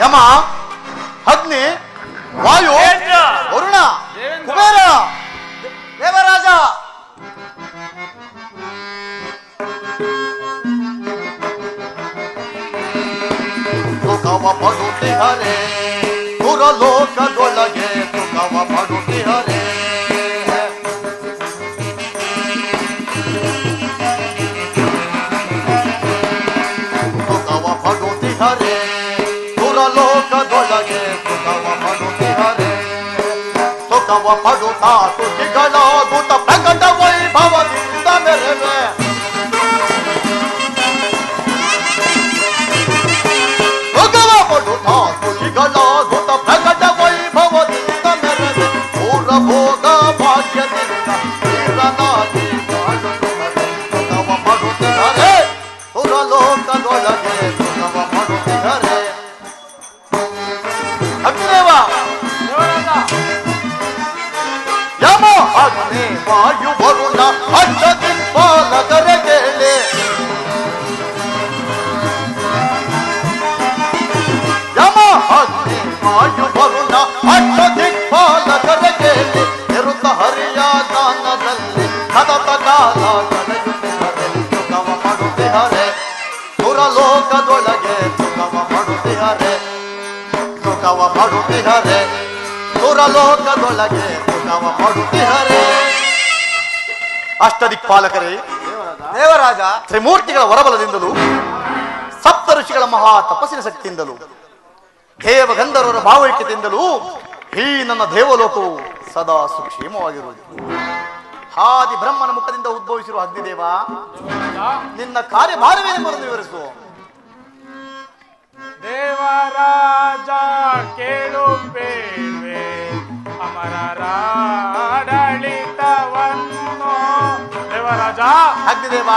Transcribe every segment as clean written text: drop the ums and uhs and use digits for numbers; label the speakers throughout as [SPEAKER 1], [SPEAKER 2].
[SPEAKER 1] ಯಮ, ಅಗ್ನಿ, ವಾಯು, ವರುಣ, ಕುಬೇರ, ದೇವರಾಜ. ಸುಖವ ಪಡುತ್ತಿಹರೆ ಸುರಲೋಕದೊಳಗೆ, ಸುಖವ ಪಡುತ್ತಿಹರೆ. ಸುಖವ ಪಡುತ್ತಿಹರೆ ಸುರಲೋಕದೊಳಗೆ, ಸುಖವ ಪಡುತ್ತಿಹರೆ. ಸುಖವ ಪಡುತ್ತಾ ತುಟಿಗಳಾಗುತ್ತ ಪ್ರಕಟ ವೈಭವದಿಂದ ಮೆರೆವೆ. ಸುಖವ ಪಡುತ್ತಾ ತುಟಿಗಳಾಗುತ್ತ ಪ್ರಕಟ ವೈಭವದಿಂದ ಮೆರೆವೆ. ಪೂರ್ವ ಭೋಗ ಭಾಗ್ಯದಿಂದ ತೀರನಾಗಿ ಕಾಣುತ್ತಿಹರೆ. ಸುಖವ ಪಡುತ್ತಿಹರೆ ಸುರಲೋಕದೊಳಗೆ, ಸುಖವ ಪಡುತ್ತಿಹರೆ. ಅಗ್ನಿದೇವ, ಯಮ, ಅಗ್ನಿ, ವಾಯು, ವರುಣ, ಅಷ್ಟದಿಕ್ಪಾಲಕರ ಕೇಳಿ. ಯಮ, ಅಗ್ನಿ, ವಾಯು, ವರುಣ, ಅಷ್ಟದಿಕ್ಪಾಲಕರ ಕೇಳಿ. ನಿರುತ ಹರಿಯ ದಾನದಲ್ಲಿ ಸತತ ಕಾಲ ಕಳೆಯುತ್ತಿಹರೆ. ಸುಖವ ಪಡುತ್ತಿಹರೆ ಸುರಲೋಕದೊಳಗೆ, ಸುಖವ ಪಡುತ್ತಿಹರೆ. ಸುಖವ ಪಡುತ್ತಿಹರೆ ಸುರಲೋಕದೊಳಗೆ, ಸುಖವ ಪಡುತ್ತಿಹರೆ. ಅಷ್ಟದಿಕ್ಪಾಲಕರೇ, ದೇವರಾಜ, ತ್ರಿಮೂರ್ತಿಗಳ ವರಬಲದಿಂದಲೂ ಸಪ್ತ ಋಷಿಗಳ ಮಹಾ ತಪಸ್ಸಿನ ಶಕ್ತಿಯಿಂದಲೂ ದೇವಗಂಧರ್ವರ ಭಾವೈಕ್ಯತೆಯಿಂದಲೂ ಈ ನನ್ನ ದೇವಲೋಕವು ಸದಾ ಸುಕ್ಷೇಮವಾಗಿರುವುದು. ಆದಿ ಬ್ರಹ್ಮನ ಮುಖದಿಂದ ಉದ್ಭವಿಸಿರುವ ಅಗ್ನಿದೇವ, ನಿನ್ನ ಕಾರ್ಯಭಾರವೇನೆಂಬುದನ್ನು ವಿವರಿಸು.
[SPEAKER 2] ದೇವರಾಜ ಕೇಳು ಬೇಡ್ವೆ ಅಮರರ ಆಡಳಿತವನ್ನು. ದೇವರಾಜ,
[SPEAKER 1] ಅಗ್ನಿದೇವ,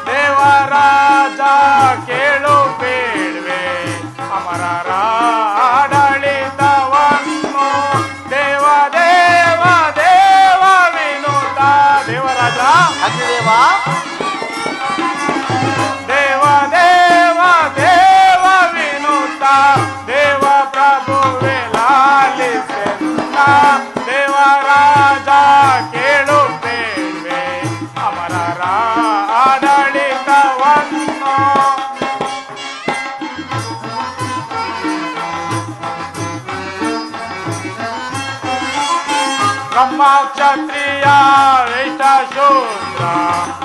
[SPEAKER 2] ದೇವರಾಜ ಕೇಳು ಬೇಡ್ವೆ ಅಮರರ ಆಡಳಿತವನ್ನು. ದೇವ ದೇವ ದೇವ ವಿನುತ. ದೇವರಾಜ,
[SPEAKER 1] ಅಗ್ನಿದೇವ,
[SPEAKER 2] ದೇವ ದೇವ ದೇವ ವಿನುತ. ದೇವ ಪ್ರಭುವೆ ಲಾಲಿಸೆನ್ನ. ದೇವರಾಜ ಕೇಳು ಬೇಡ್ವೆ ಅಮರರ ಆಡಳಿತವನ್ನು. ಬ್ರಹ್ಮ ಕ್ಷತ್ರಿಯ ವೈಶ್ಯ ಶೂದ್ರ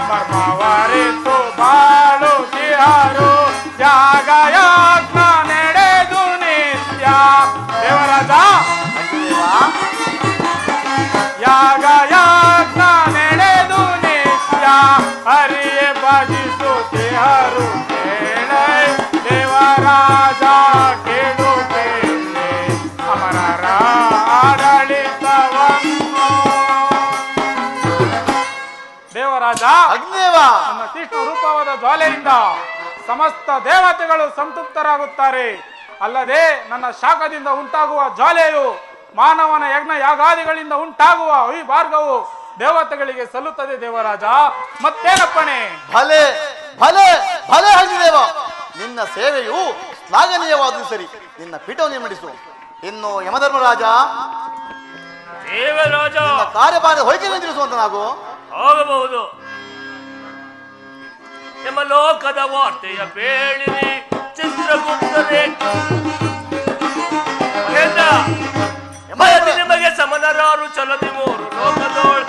[SPEAKER 2] ಮರ್ಮವರಿತು ಬಾಳುತ್ತಿಹರು. ತ್ಯಾಗಯಾಜ್ಞ ನಡೆದು ನಿತ್ಯ. ದೇವರಾಜ, ಯಾಗಯಾಜ್ಞ ನಡೆದು ನಿತ್ಯ. ಹರಿಯೇ ಭಜಿಸುತ್ತಿಹರು ಕೇಳೆ. ದೇವರಾಜ ಕೇಳು ಬೇಡ್ವೆ ಅಮರರ ಆಡಳಿತವನ್ನು. ದೇವರಾಜ,
[SPEAKER 1] ಅಗ್ನಿದೇವ,
[SPEAKER 2] ನಮ್ಮ ತೀಕ್ಷ್ಣ ರೂಪವಾದ ಜ್ವಾಲೆಯಿಂದ ಸಮಸ್ತ ದೇವತೆಗಳು ಸಂತೃಪ್ತರಾಗುತ್ತಾರೆ. ಅಲ್ಲದೆ ನನ್ನ ಶಾಖದಿಂದ ಉಂಟಾಗುವ ಜ್ವಾಲೆಯು ಮಾನವನ ಯಜ್ಞ ಯಾಗಾದಿಗಳಿಂದ ಉಂಟಾಗುವ ಈ ಮಾರ್ಗವು ದೇವತೆಗಳಿಗೆ ಸಲ್ಲುತ್ತದೆ. ದೇವರಾಜ, ಮತ್ತೇನಪ್ಪಣೆ?
[SPEAKER 1] ಭಲೆ ಭಲೆ ಭಲೆ ಅಗ್ನಿದೇವ, ನಿನ್ನ ಸೇವೆಯು ಶ್ಲಾಘನೀಯವಾದುದು ಸರಿ. ನಿನ್ನ ಪೀಠವನ್ನು ನಡೆಸು. ಇನ್ನು ಯಮಧರ್ಮರಾಜ,
[SPEAKER 3] ದೇವರಾಜ,
[SPEAKER 1] ನಿನ್ನ ಕಾರ್ಯಭಾರ ಹೊಯ್ಕೆ ತಿಳಿಸುವಂತ ನಾವು
[SPEAKER 3] ಹೋಗಬಹುದು. ನಿಮ್ಮ ಲೋಕದ ವಾರ್ತೆಯ ಬೇಳಿರಿ ಚಿತ್ರಗುಪ್ತರೇ. ಮಹೇಂದ್ರ, ನಿಮಗೆ ಸಮನರಾರು ಚಲದಿ ಮೂರು ಲೋಕದೋಳ್.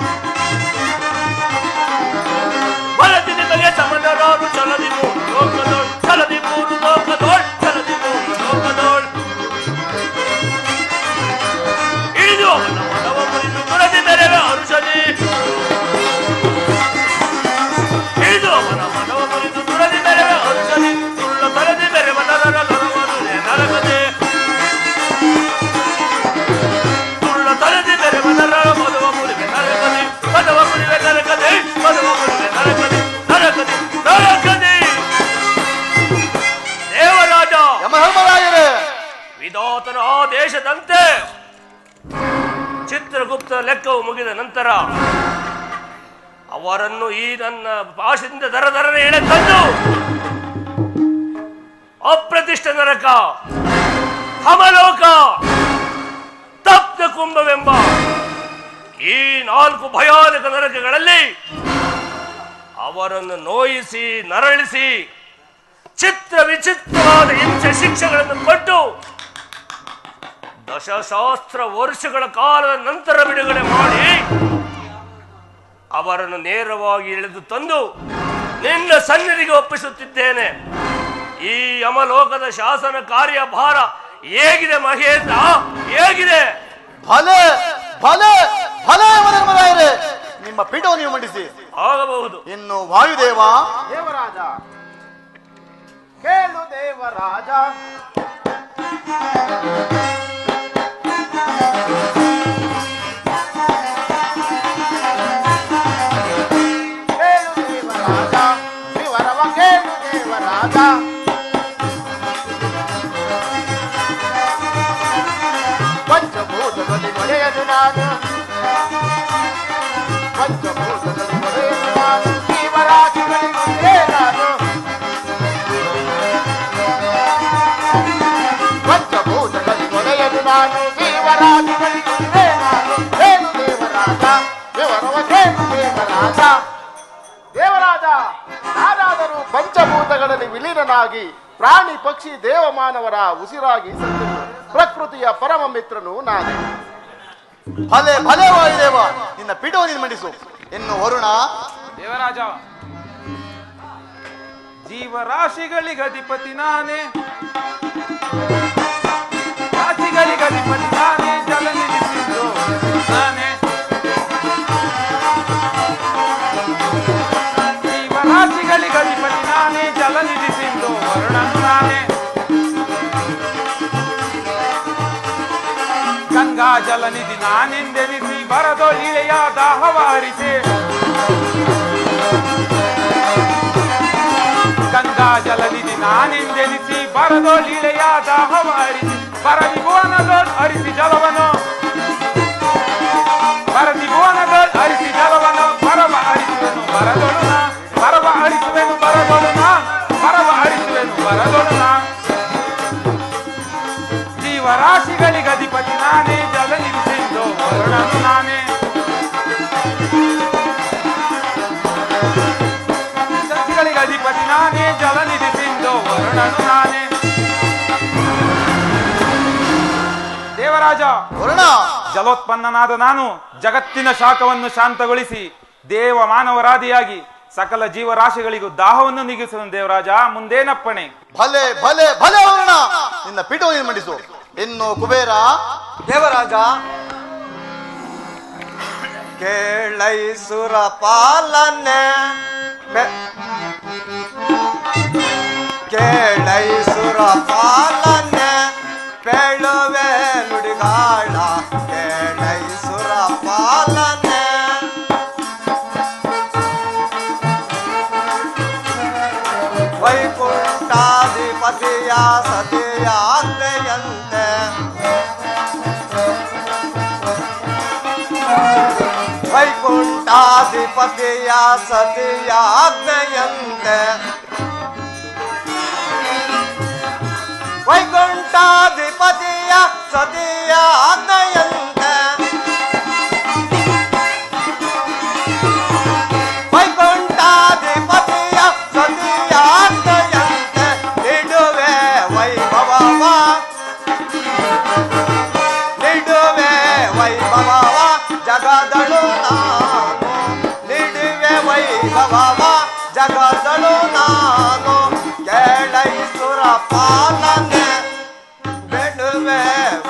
[SPEAKER 3] ಬಲದಿ ನಿಮಗೆ ಸಮನರಾರು ಚಲದಿ ಮೂರು ಲೋಕದೋಳ್. ಚಲದಿ ಮೂರು ಲೋಕದೋಳ್, ಚಲದಿ ಮೂರು ಲೋಕದೋಳ್. ಇಳಿದು ಅವನ ಮನವ ಮುರಿದು ದುರದಿ ಮೆರೆವೆ ಹರುಷದಿ. ಇಳಿದು ಅವನ ಮನವ ಮುರಿದು ದುರದಿ ಮೆರೆವೆ ಹರುಷದಿ. ಸುಳ್ಳ ಬರದಿ ಮೆರೆವ ನರರ ನರವನು ನರಕದೆ. ಸುಳ್ಳ ತರದಿ ಮೆರೆವ ನರರ ಮಧುವ ಮುರಿವೆ ನರಕದೆ. ಮಧುವ ಮುರಿವೆ ನರಕದೆ. ಮಧುವ ಮುರಿವೆ ನರಕದೆ. ನರಕದೆ ನರಕದೆ. ದೇವರಾಜ,
[SPEAKER 1] ಯಮಧರ್ಮರಾಯರೇ,
[SPEAKER 3] ವಿಧಾತನ ಆದೇಶದಂತೆ ಚಿತ್ರಗುಪ್ತ ಲೆಕ್ಕವು ಮುಗಿದ ನಂತರ ಅವರನ್ನು ಈ ನನ್ನ ಪಾಶದಿಂದ ದರದರನೆ ಎಳೆತಂದು ಅಪ್ರತಿಷ್ಠ ನರಕ, ಹಮಲೋಕ, ತಪ್ತ ಕುಂಭವೆಂಬ ಈ 4 ಭಯಾನಕ ನರಕಗಳಲ್ಲಿ ಅವರನ್ನು ನೋಯಿಸಿ ನರಳಿಸಿ ಚಿತ್ರ ವಿಚಿತ್ರವಾದ ಹಿಂಸೆ ಶಿಕ್ಷೆಗಳನ್ನು ಕೊಟ್ಟು ದಶಸಹಸ್ರ ವರ್ಷಗಳ ಕಾಲದ ನಂತರ ಬಿಡುಗಡೆ ಮಾಡಿ ಅವರನ್ನು ನೇರವಾಗಿ ಎಳೆದು ತಂದು ನಿನ್ನ ಸನ್ನಿಧಿಗೆ ಒಪ್ಪಿಸುತ್ತಿದ್ದೇನೆ. ಈ ಯಮಲೋಕದ ಶಾಸನ ಕಾರ್ಯಭಾರ ಹೇಗಿದೆ ಮಹೇಂದ್ರ, ಹೇಗಿದೆ?
[SPEAKER 1] ಭಲೆ ಭಲೆ ಭಲೆ ಯಮಧರ್ಮರಾಯರೇ, ನಿಮ್ಮ ಪೀಠವನ್ನು ನೀವು ಮಂಡಿಸಿ.
[SPEAKER 3] ಆಗಬಹುದು.
[SPEAKER 1] ಇನ್ನು ವಾಯುದೇವ.
[SPEAKER 4] ದೇವರಾಜ ಕೇಳು ದೇವರಾಜ, ಕೇಳು ದೇವರಾಜ, ವಿವರವ ಕೇಳು ದೇವರಾಜ. ಪಂಚಭೂತದಲ್ಲಿ ಒಡೆಯನು ನಾನು, ಪಂಚಭೂತದಲ್ಲಿ ಒಡೆಯನು ನಾನು, ಜೀವರಾಶಿಗಳಿಗೊಂದೇ ನಾನು. ಪಂಚಭೂತದಲ್ಲಿ ಒಡೆಯನು ನಾನು, ಜೀವರಾಶಿಗಳಿಗೊಂದೇ ನಾನು. ಏನು ದೇವರಾಜ, ವಿವರವ ಕೇಳು ದೇವರಾಜ. ದೇವರಾಜ, ನಾನಾದರೂ ಪಂಚಭೂತಗಳಲ್ಲಿ ವಿಲೀನನಾಗಿ ಪ್ರಾಣಿ ಪಕ್ಷಿ ದೇವಮಾನವರ ಉಸಿರಾಗಿ ಸತ್ತಿರುವ ಪ್ರಕೃತಿಯ ಪರಮ ಮಿತ್ರನು ನಾನೇ.
[SPEAKER 1] ಭಲೆ ಭಲೆ ವಾಯುದೇವ, ನಿನ್ನ ಪೀಠವನ್ನು ನೀನು ಮಂಡಿಸು. ಇನ್ನು ವರುಣ.
[SPEAKER 2] ದೇವರಾಜ, ಜೀವರಾಶಿಗಳಿಗೆ ಅಧಿಪತಿ ನಾನೇ, ರಾಶಿಗಳಿಗೆ ಅಧಿಪತಿ ನಾನೇ, ಜಲ ನಿಲ್ಲಿಸಿದ್ದು ನಾನೇ. ಜೀವರಾಶಿಗಳಿಗೆ ಅಧಿಪತಿ ನಾನೇ, ಜಲ ನಿಲ್ಲಿಸಿದ್ದು ವರುಣನು ನಾನೇ. ಗಂಗಾ ಜಲನಿಧಿ ನಾನೆಂದೆನಿಸಿ ಬರದೊಳಿಳೆಯ ದಾಹವಾರಿಸಿ, ಗಂಗಾ ಜಲನಿಧಿ ನಾನೆಂದೆನಿಸಿ ಬರದೊಳಿಳೆಯ ದಾಹವಾರಿಸಿ, ಬರದಿಭುವನದೊಳ್ ಅರಿಸಿ ಜಲವನು, ಬರದಿಭುವನದೊಳ್ ಅರಿಸಿ ಜಲವನು, ಬರವ ಅರಿಸುವೆನು ಬರದೊಳುನ, ಬರವ ಅರಿಸುವೆನು ಬರದೊಳುನ, ಬರವ ಅರಿಸುವೆನು ಬರದೊಳುನ. ಜೀವರಾಶಿಗಳಿಗೆ ಅಧಿಪತಿ ನಾನೇ, ಜಲ ನಿಲ್ಲಿಸಿದ್ದು ವರುಣನು ನಾನೇ. ಸಸ್ಯಗಳಿಗೆ ಅಧಿಪತಿ ನಾನೇ, ಜಲ ನಿಲ್ಲಿಸಿದ್ದು ವರುಣನು ನಾನೇ. ದೇವರಾಜ,
[SPEAKER 1] ವರುಣ.
[SPEAKER 2] ಜಲೋತ್ಪನ್ನನಾದ ನಾನು ಜಗತ್ತಿನ ಶಾಖವನ್ನು ಶಾಂತಗೊಳಿಸಿ ದೇವ ಮಾನವರಾದಿಯಾಗಿ ಸಕಲ ಜೀವರಾಶಿಗಳಿಗೂ ದಾಹವನ್ನು ನೀಗಿಸುವನು. ದೇವರಾಜ, ಮುಂದೇನಪ್ಪಣೆ?
[SPEAKER 1] ಭಲೆ ಭಲೆ ಭಲೆ ವರುಣ, ನಿನ್ನ ಪೀಠವನ್ನು ನೀನು ಮಂಡಿಸು. ಇನ್ನು ಕುಬೇರ.
[SPEAKER 5] ದೇವರಾಜ, ಕೇಳೈಸುರ ಪಾಲನೆ, ಕೇಳೈಸುರ ಪಾಲನೆ, ಪೇಳುವೆ ನುಡಿಗಾಳ, ಕೇಳೈಸುರ ಪಾಲನೆ. ವೈಕುಂಠಾಧಿಪತಿಯ ಸತಿಯ ಆಜ್ಞೆಯಂತೆ, ವೈಕುಂಠಾಧಿಪತಿಯ ಸತಿಯ ಆಜ್ಞೆಯಂತೆ, ವೈಕುಂಠಾಧಿಪತಿಯ ಸತಿಯ ಆಜ್ಞೆಯಂತೆ, ವೈಕುಂಠಾಧಿಪತಿಯ ಸತಿಯ ಆಜ್ಞೆಯಂತೆ, ನಿಡುವೆ ವೈಭವವ, ನಿಡುವೆ ವೈಭವವ ಜಗದಳು ನಾನು, ನಿಡುವೆ ವೈಭವವ ಜಗದಳು ನಾನು. ಕೇಳೈಸುರ ಪಾಲನೆ, ಬೆಡುವೆ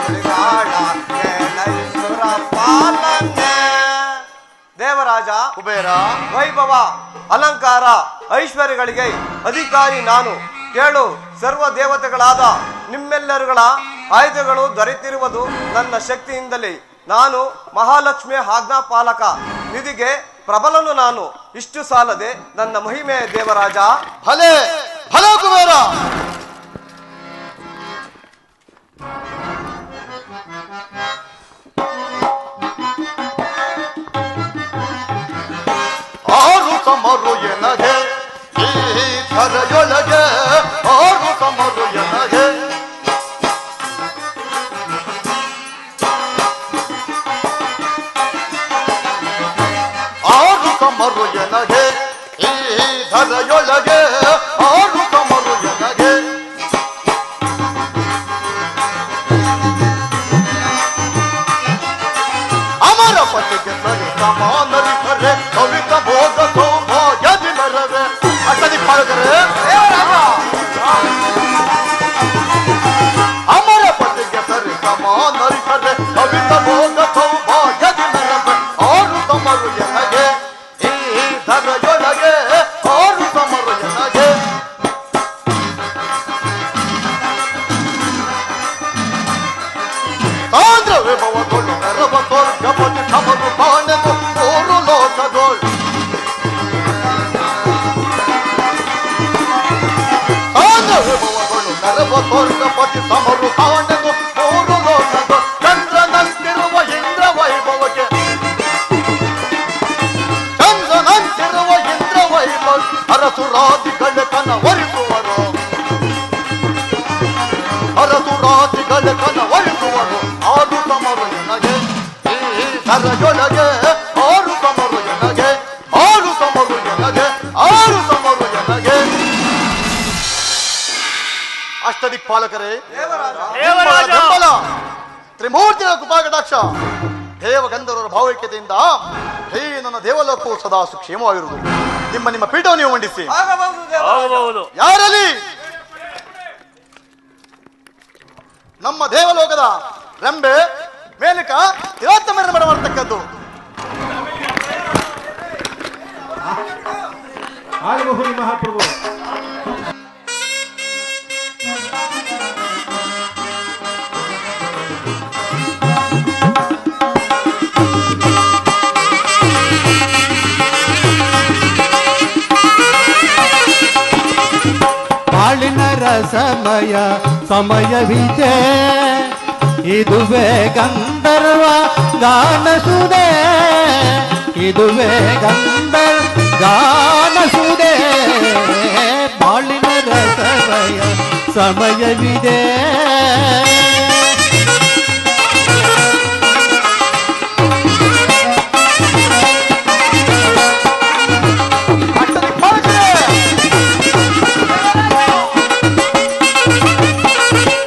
[SPEAKER 5] ಉಳಿಗಾಡ, ಕೇಳೈಸುರ ಪಾಲನೆ. ದೇವರಾಜ,
[SPEAKER 1] ಕುಬೇರ.
[SPEAKER 5] ವೈಭವ, ಅಲಂಕಾರ, ಐಶ್ವರ್ಯಗಳಿಗೆ ಅಧಿಕಾರಿ ನಾನು. ಕೇಳು, ಸರ್ವ ದೇವತೆಗಳಾದ ನಿಮ್ಮೆಲ್ಲರುಗಳ ಆಯುಧಗಳು ದೊರೆತಿರುವುದು ನನ್ನ ಶಕ್ತಿಯಿಂದಲೇ. ನಾನು ಮಹಾಲಕ್ಷ್ಮಿಯ ಆಜ್ಞಾಪಾಲಕ, ನಿಧಿಗೆ ಪ್ರಬಲನು ನಾನು. ಇಷ್ಟು ಸಾಲದೆ ನನ್ನ ಮಹಿಮೆ ದೇವರಾಜ.
[SPEAKER 1] ಭಲೆ ಭಲೆ ಕುಬೇರ. ಸಮರು ಎನಗೆ ಈ ಧರೆಯೊಳಗೆ ಆರು ಸಮರು ಎನಗೆ ಆರು ಸಮರು ಎನಗೆ ಈ ಧರೆಯೊಳಗೆ ಆರು ಸಮರು ಎನಗೆ ಅಮರ ಪತಿಗೆ ಸರಿ ಸಮಾನರಿಸರೆ ಕವಿತ ಭೋಗ ಸೌಭಾಗ್ಯದಿ ನರವೆ ಅಷ್ಟದಿ ಪಾಲಕರೇ ಅಮರ ಪತಿಗೆ ಸರಿ ಸಮಾನರಿಸರೆ ಕವಿತ ಭೋಗ ಸೌಭಾಗ್ಯದಿ ನರವೆ ಆರು ಸಮರು ಎನಗೆ ಈ ಧರೆಯೊಳಗೆ ಆರು ಸಮರು ಎನಗೆ ಆಂಧ್ರ ವಿಭವಗಳು ನೆರವ ಸ್ವರ್ಗಪತಿ ಸಮರು ಕಾಣೆನು ಮೂರು ಲೋಕಗಳು ಆಂಧ್ರ ವಿಭವಗಳು ನೆರವ ಸ್ವರ್ಗಪತಿ ಸಮರು ಕಾಣೆನು ಮೂರು ಲೋಕಗಳು ಚಂದ್ರನಂತಿರುವ ಇಂದ್ರ ವೈಭವಕ್ಕೆ ಚಂದ್ರನಂತಿರುವ ಇಂದ್ರ ವೈಭವ ಅರಸುರಾದಿಗಳ ಕನವರಿಸುವರು ಅರಸುರಾದಿಗಳ ಕನವರಿಸುವರು ಆರು ಸಮರು ಎನಗೆ ಈ ಧರೆಯೊಳಗೆ ಆರು ಸಮರು ಎನಗೆ ಆರು ಸಮರು ಎನಗೆ ಆರು ಸಮರು ಎನಗೆ ಅಷ್ಟದಿಕ್ಪಾಲಕರೇ
[SPEAKER 3] ದೇವರಾಜ
[SPEAKER 1] ಬೆಂಬಲ ತ್ರಿಮೂರ್ತಿಗಳ ಕೃಪಾಕಟಾಕ್ಷ ದೇವಗಂಧರ್ವರ ಭಾವೈಕ್ಯತೆಯಿಂದ ಹೇ ನನ್ನ ದೇವಲೋಕವು ಸದಾ ಸುಕ್ಷೇಮವಾಗಿರುವುದು. ನಿಮ್ಮ ಪೀಠವನ್ನು ನೀವು ಮಂಡಿಸಿ.
[SPEAKER 3] ಆಗಬಹುದು.
[SPEAKER 1] ಯಾರಲ್ಲಿ ನಮ್ಮ ದೇವಲೋಕದ ರೆಂಬೆ ಮೇಲಿಕ ತಿರೋತ್ತಮರನ್ನು ಮಾಡತಕ್ಕದ್ದು
[SPEAKER 2] ಆಗಬಹುದು ಮಹಾಪ್ರಭು.
[SPEAKER 6] ಬಾಳಿನ ರಸಮಯ ಸಮಯವಿದೆ, ಇದುವೇ ಗಂಧರ್ವ ಗಾನಸುದೆ, ಇದುವೇ ಗಾನಸುದೆ. ಬಾಳಿನ ರಸಮಯ ಸಮಯವಿದೆ.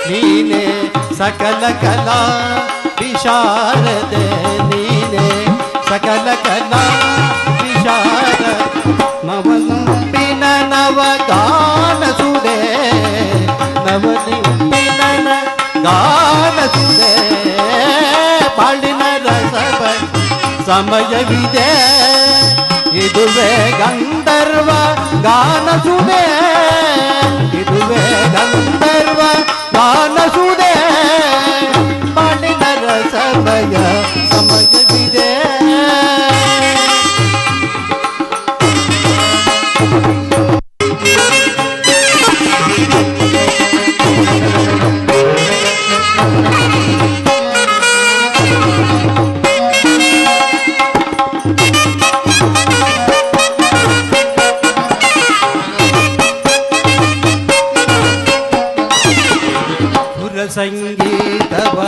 [SPEAKER 6] ನೀನೆ ಸಕಲ ಕಲಾ ವಿಶಾರದೆ, ನೀನೆ ಸಕಲ ಕಲಾ ವಿಶಾರ. ನವನುಂಬಿನ ನವಗಾನಸುದೆ, ನವನುಂಬಿನ ಗಾನಸುದೆ. ಬಾಳಿನ ರಸವ ಸಮಯವಿದೆ, ಇದುವೇ ಗಂಧರ್ವ ಗಾನಸುದೆ, ಇದುವೇ ಗಂಧರ್ವ ಗಾನಸುದೆ. ಬಾಳಿನ ರಸಮಯ ಸಮಯವಿದೆ. ಸಂಗೀತವ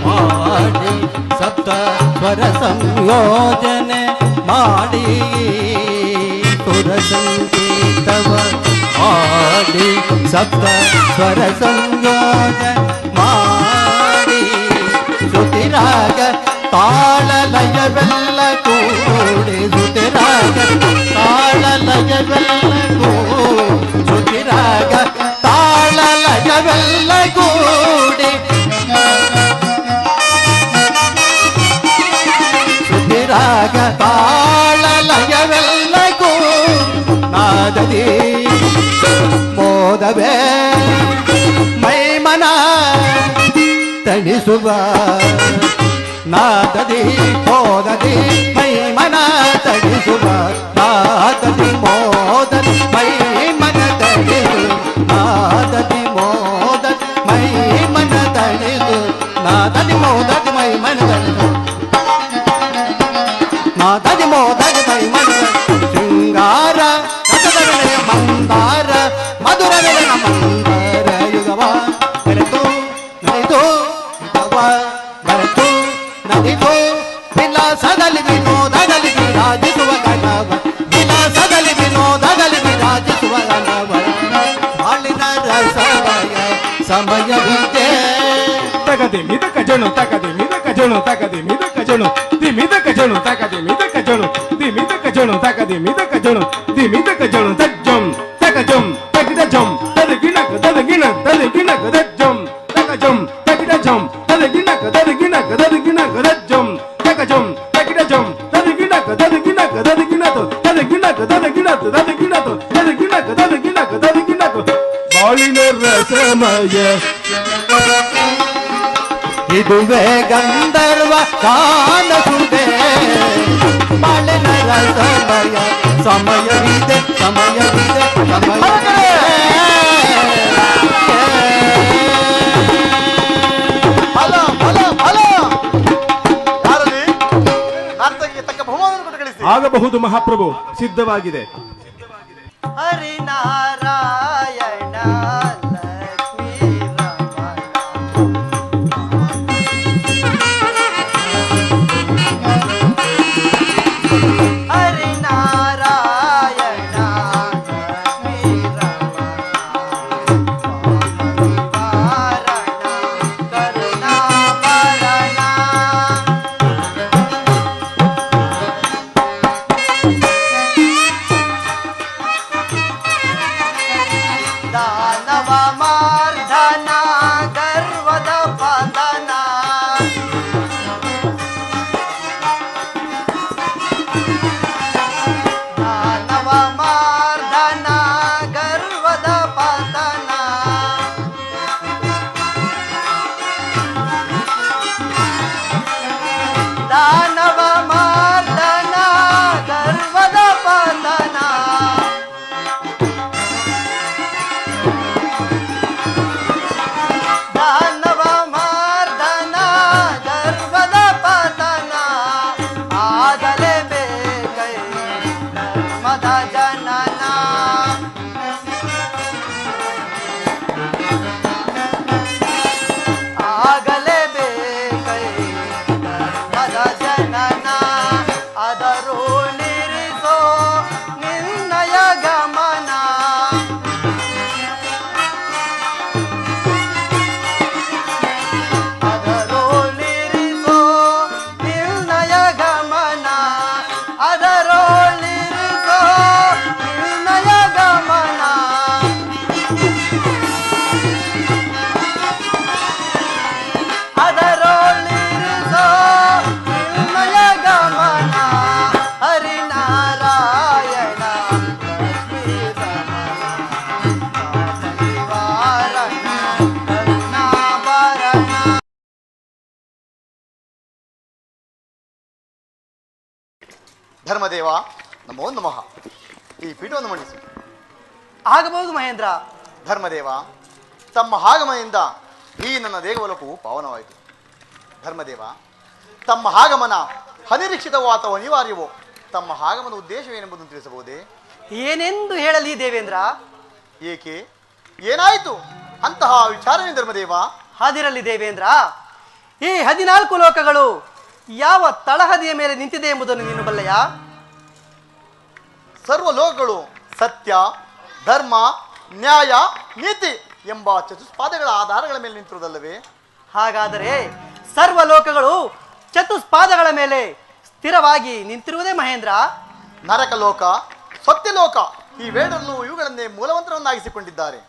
[SPEAKER 6] ಮಾಡಿ ಸಪ್ತ ಸ್ವರ ಸಂಯೋಜನೆ ಮಾಡಿ, ಸುರ ಸಂಗೀತವ ಮಾಡಿ ಸಪ್ತ ಸ್ವರ ಸಂಯೋಜನೆ ಮಾಡಿ, ಶ್ರುತಿರಾಗ ತಾಳ ಲಯವೆಲ್ಲ ಕೂಡಿ, ಶ್ರುತಿರಾಗ ತಾಳ ಲಯವೆಲ್ಲ ಕೂಡಿ, ಶ್ರುತಿರಾಗ ತಾಳ ಲಯವೆಲ್ಲ ಕೂಡಿ, ಶ್ರುತಿರಾಗ ತಾಳ ಲಯವೆಲ್ಲ ಕೂಡಿ, ನಾದದಿ ಮೋದವೇ ಮೈಮನ ತಣಿಸುವ, ನಾದದಿ ಮೋದದಿ ಮೈಮನ ತಣಿಸುವ, ನಾದದಿ ಮೋದದಿ ಮೈಮನ ತಣಿಸು, ನಾದದಿ ಮೋದದಿ ಮೈಮನ ತಣಿಸು, ನಾದದಿ ಮೋದದಿ ಮೈಮನ ತಣಿಸು, ನಾದದಿ ಮೋದದಿ ಮೈಮನ ಶೃಂಗಾರ ಸಮಯವಿದೆ.
[SPEAKER 2] ತಗದೆ ಮಿದಕ ಜಣು ತಗದೆ ಮಿದಕ ಜಣು ತಗದೆ ಮಿದಕ ಜಣು ದಿ ಮಿದಕ ಜಣು ತಗದೆ ಮಿದಕ ಜಣು ದಿ ಮಿದಕ ಜಣು ತಗದೆ ಮಿದಕ ಜಣು ದಿ ಮಿದಕ ಜಣು ತಜ್ಜಂ ತಗಜಂ ತಗಿದ ಜಂ ತದಗಿಣಕ ತದಗಿಣಕ ತದಗಿಣಕ ತಜ್ಜಂ ತಗಜಂ ತಗಿದ ಜಂ ತದಗಿಣಕ ತದಗಿಣಕ ತದಗಿಣಕ ತಜ್ಜಂ ತಗಜಂ ತಗಿದ ಜಂ ತದಗಿಣಕ ತದಗಿಣಕ ತದಗಿಣಕ ತದಗಿಣಕ ತದಗಿಣಕ ತದಗಿಣಕ ತದಗಿಣಕ ತದಗಿಣಕ ತದಗಿಣಕ ಬಾಳಿನ ರಸಮಯ.
[SPEAKER 6] ಇದುವೇ ಗಂಧರ್ವ ಕಾನಸುದೆ ಬಾಳಿನ ರಸಮಯ. ಸಮಯವಿದೆ ಸಮಯವಿದೆ ಸಮಯವಿದೆ.
[SPEAKER 1] ಫಲ ಫಲ ಫಲ ಯಾರಲ್ಲಿ ನರ್ತಕಿಗೆ ತಕ್ಕ ಬಹುಮಾನವನ್ನು ಕೊಟ್ಟು ಕಳಿಸಿ.
[SPEAKER 2] ಆಗಬಹುದು ಮಹಾಪ್ರಭು, ಸಿದ್ಧವಾಗಿದೆ.
[SPEAKER 5] ಹರಿನಾರಾಯಣ ಲಕ್ಷ್ಮೀ ರಮಣ ಹರಿನಾರಾಯಣ ಲಕ್ಷ್ಮೀ ರಮಣ ಕರುಣಾಭರಣ ದಾನವ ಮಾರ್ಧನ ಗರ್ವದ ಪತನ ದಾನವ ಮಾರ್ಧನ ಗರ್ವದ ಪತನ ದಾನವ ಮಾರ್ಧನ ಗರ್ವದ ಪತನ ದಾನವ ಮಾರ್ದನ ಗರ್ವದ ಪತನ ಆಗಲೇ ಬೇಕೈ ಧರ್ಮದ ಜನನ ಆಗಲೇ ಬೇಕೈ ಧರ್ಮದ ಜನನ ಆದರೂ ನಿರಿಸೋ ನಿರ್ಣಯ ಗಮನ ಅದರೊಳಿರಿಸೋ ನಿರ್ಣಯ ಗಮನ ಅದರೊಳಿರಿಸೋ ನಿರ್ಣಯ ಗಮನ ಅದರೊಳಿರಿಸೋ ನಿರ್ಣಯ ಗಮನ ಹರಿನಾರಾಯಣ ಲಕ್ಷ್ಮೀ ರಮಣ ನಿವಾರಣ ಕರುಣಾಭರಣ.
[SPEAKER 1] ಧರ್ಮದೇವ ನಮೋ ನಮಃ. ಈ ಪೀಠವನ್ನು ಮಂಡಿಸು.
[SPEAKER 5] ಆಗಬಹುದು ಮಹೇಂದ್ರ.
[SPEAKER 1] ಧರ್ಮದೇವ, ತಮ್ಮ ಆಗಮನದಿಂದ ಈ ನನ್ನ ದೇವಲೋಕವು ಪಾವನವಾಯಿತು. ಧರ್ಮದೇವ, ತಮ್ಮ ಆಗಮನ ಅನಿರೀಕ್ಷಿತವೋ ಅಥವಾ ಅನಿವಾರ್ಯವೋ? ತಮ್ಮ ಆಗಮನ ಉದ್ದೇಶವೇನೆಂಬುದನ್ನು ತಿಳಿಸಬಹುದೇ?
[SPEAKER 5] ಏನೆಂದು ಹೇಳಲಿ ದೇವೇಂದ್ರ?
[SPEAKER 1] ಏಕೆ, ಏನಾಯಿತು? ಅಂತಹ ವಿಚಾರವೇ ಧರ್ಮದೇವ?
[SPEAKER 5] ಹಾದಿರಲಿ ದೇವೇಂದ್ರ. ಈ 14 ಲೋಕಗಳು ಯಾವ ತಳಹದಿಯ ಮೇಲೆ ನಿಂತಿದೆ ಎಂಬುದನ್ನು ನೀನು ಬಲ್ಲೆಯಾ?
[SPEAKER 1] ಸರ್ವ ಲೋಕಗಳು ಸತ್ಯ, ಧರ್ಮ, ನ್ಯಾಯ, ನೀತಿ ಎಂಬ ಚತುಷ್ಪಾದಗಳ ಆಧಾರಗಳ ಮೇಲೆ ನಿಂತಿರುವುದಲ್ಲವೇ?
[SPEAKER 5] ಹಾಗಾದರೆ ಸರ್ವ ಲೋಕಗಳು ಚತುಷ್ಪಾದಗಳ ಮೇಲೆ ಸ್ಥಿರವಾಗಿ ನಿಂತಿರುವುದೇ ಮಹೇಂದ್ರ.
[SPEAKER 1] ನರಕಲೋಕ, ಸತ್ಯಲೋಕ ಇವೆರಡರಲ್ಲೂ ಇವುಗಳನ್ನೇ ಮೂಲವಂತ್ರವನ್ನಾಗಿಸಿಕೊಂಡಿದ್ದಾರೆ.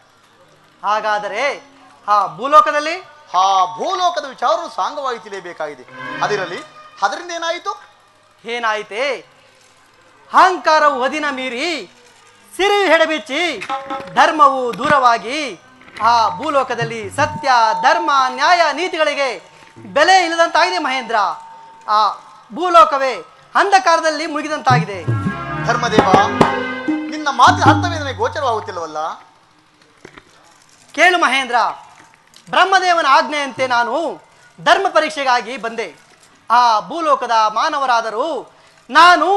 [SPEAKER 5] ಹಾಗಾದರೆ ಆ ಭೂಲೋಕದಲ್ಲಿ?
[SPEAKER 1] ಆ ಭೂಲೋಕದ ವಿಚಾರವು ಸಾಂಗವಾಗಿ ತಿಳಿಯಬೇಕಾಗಿದೆ. ಅದಿರಲಿ, ಅದರಿಂದ ಏನಾಯಿತು?
[SPEAKER 5] ಏನಾಯಿತೆ? ಅಹಂಕಾರವು ಹದಿನ ಮೀರಿ ಸಿರಿಯು ಹೆಡಬಿಚ್ಚಿ ಧರ್ಮವು ದೂರವಾಗಿ ಆ ಭೂಲೋಕದಲ್ಲಿ ಸತ್ಯ, ಧರ್ಮ, ನ್ಯಾಯ, ನೀತಿಗಳಿಗೆ ಬೆಲೆ ಇಲ್ಲದಂತಾಗಿದೆ ಮಹೇಂದ್ರ. ಆ ಭೂಲೋಕವೇ ಅಂಧಕಾರದಲ್ಲಿ ಮುಳುಗಿದಂತಾಗಿದೆ.
[SPEAKER 1] ಧರ್ಮದೇವ, ನಿನ್ನ ಮಾತಿನ ಅರ್ಥವೇ ನನಗೆ ಗೋಚರವಾಗುತ್ತಿಲ್ಲವಲ್ಲ?
[SPEAKER 5] ಕೇಳು ಮಹೇಂದ್ರ, ಬ್ರಹ್ಮದೇವನ ಆಜ್ಞೆಯಂತೆ ನಾನು ಧರ್ಮ ಪರೀಕ್ಷೆಗಾಗಿ ಬಂದೆ. ಆ ಭೂಲೋಕದ ಮಾನವರಾದರೂ ನಾನು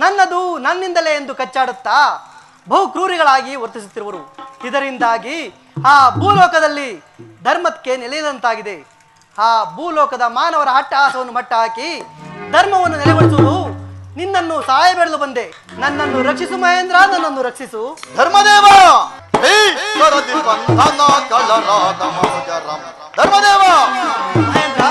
[SPEAKER 5] ನನ್ನದು ನನ್ನಿಂದಲೇ ಎಂದು ಕಚ್ಚಾಡುತ್ತಾ ಬಹುಕ್ರೂರಿಗಳಾಗಿ ವರ್ತಿಸುತ್ತಿರುವರು. ಇದರಿಂದಾಗಿ ಆ ಭೂಲೋಕದಲ್ಲಿ ಧರ್ಮಕ್ಕೆ ನೆಲೆಯದಂತಾಗಿದೆ. ಆ ಭೂಲೋಕದ ಮಾನವರ ಅಟ್ಟಹಾಸವನ್ನು ಮಟ್ಟ ಹಾಕಿ ಧರ್ಮವನ್ನು ನೆಲೆಗೊಳಿಸುವುದು ನಿನ್ನನ್ನು ಸಹಾಯ ಬೆಳೆದು ಬಂದೆ. ನನ್ನನ್ನು ರಕ್ಷಿಸು ಮಹೇಂದ್ರ, ನನ್ನನ್ನು ರಕ್ಷಿಸು.
[SPEAKER 1] ಧರ್ಮದೇವ, ಭೀಕರದಿ ಬಂಧನ ಕಳರಾದ ಮನುಜರಂ ಧರ್ಮದೇವ
[SPEAKER 5] ಮಹೇಂದ್ರ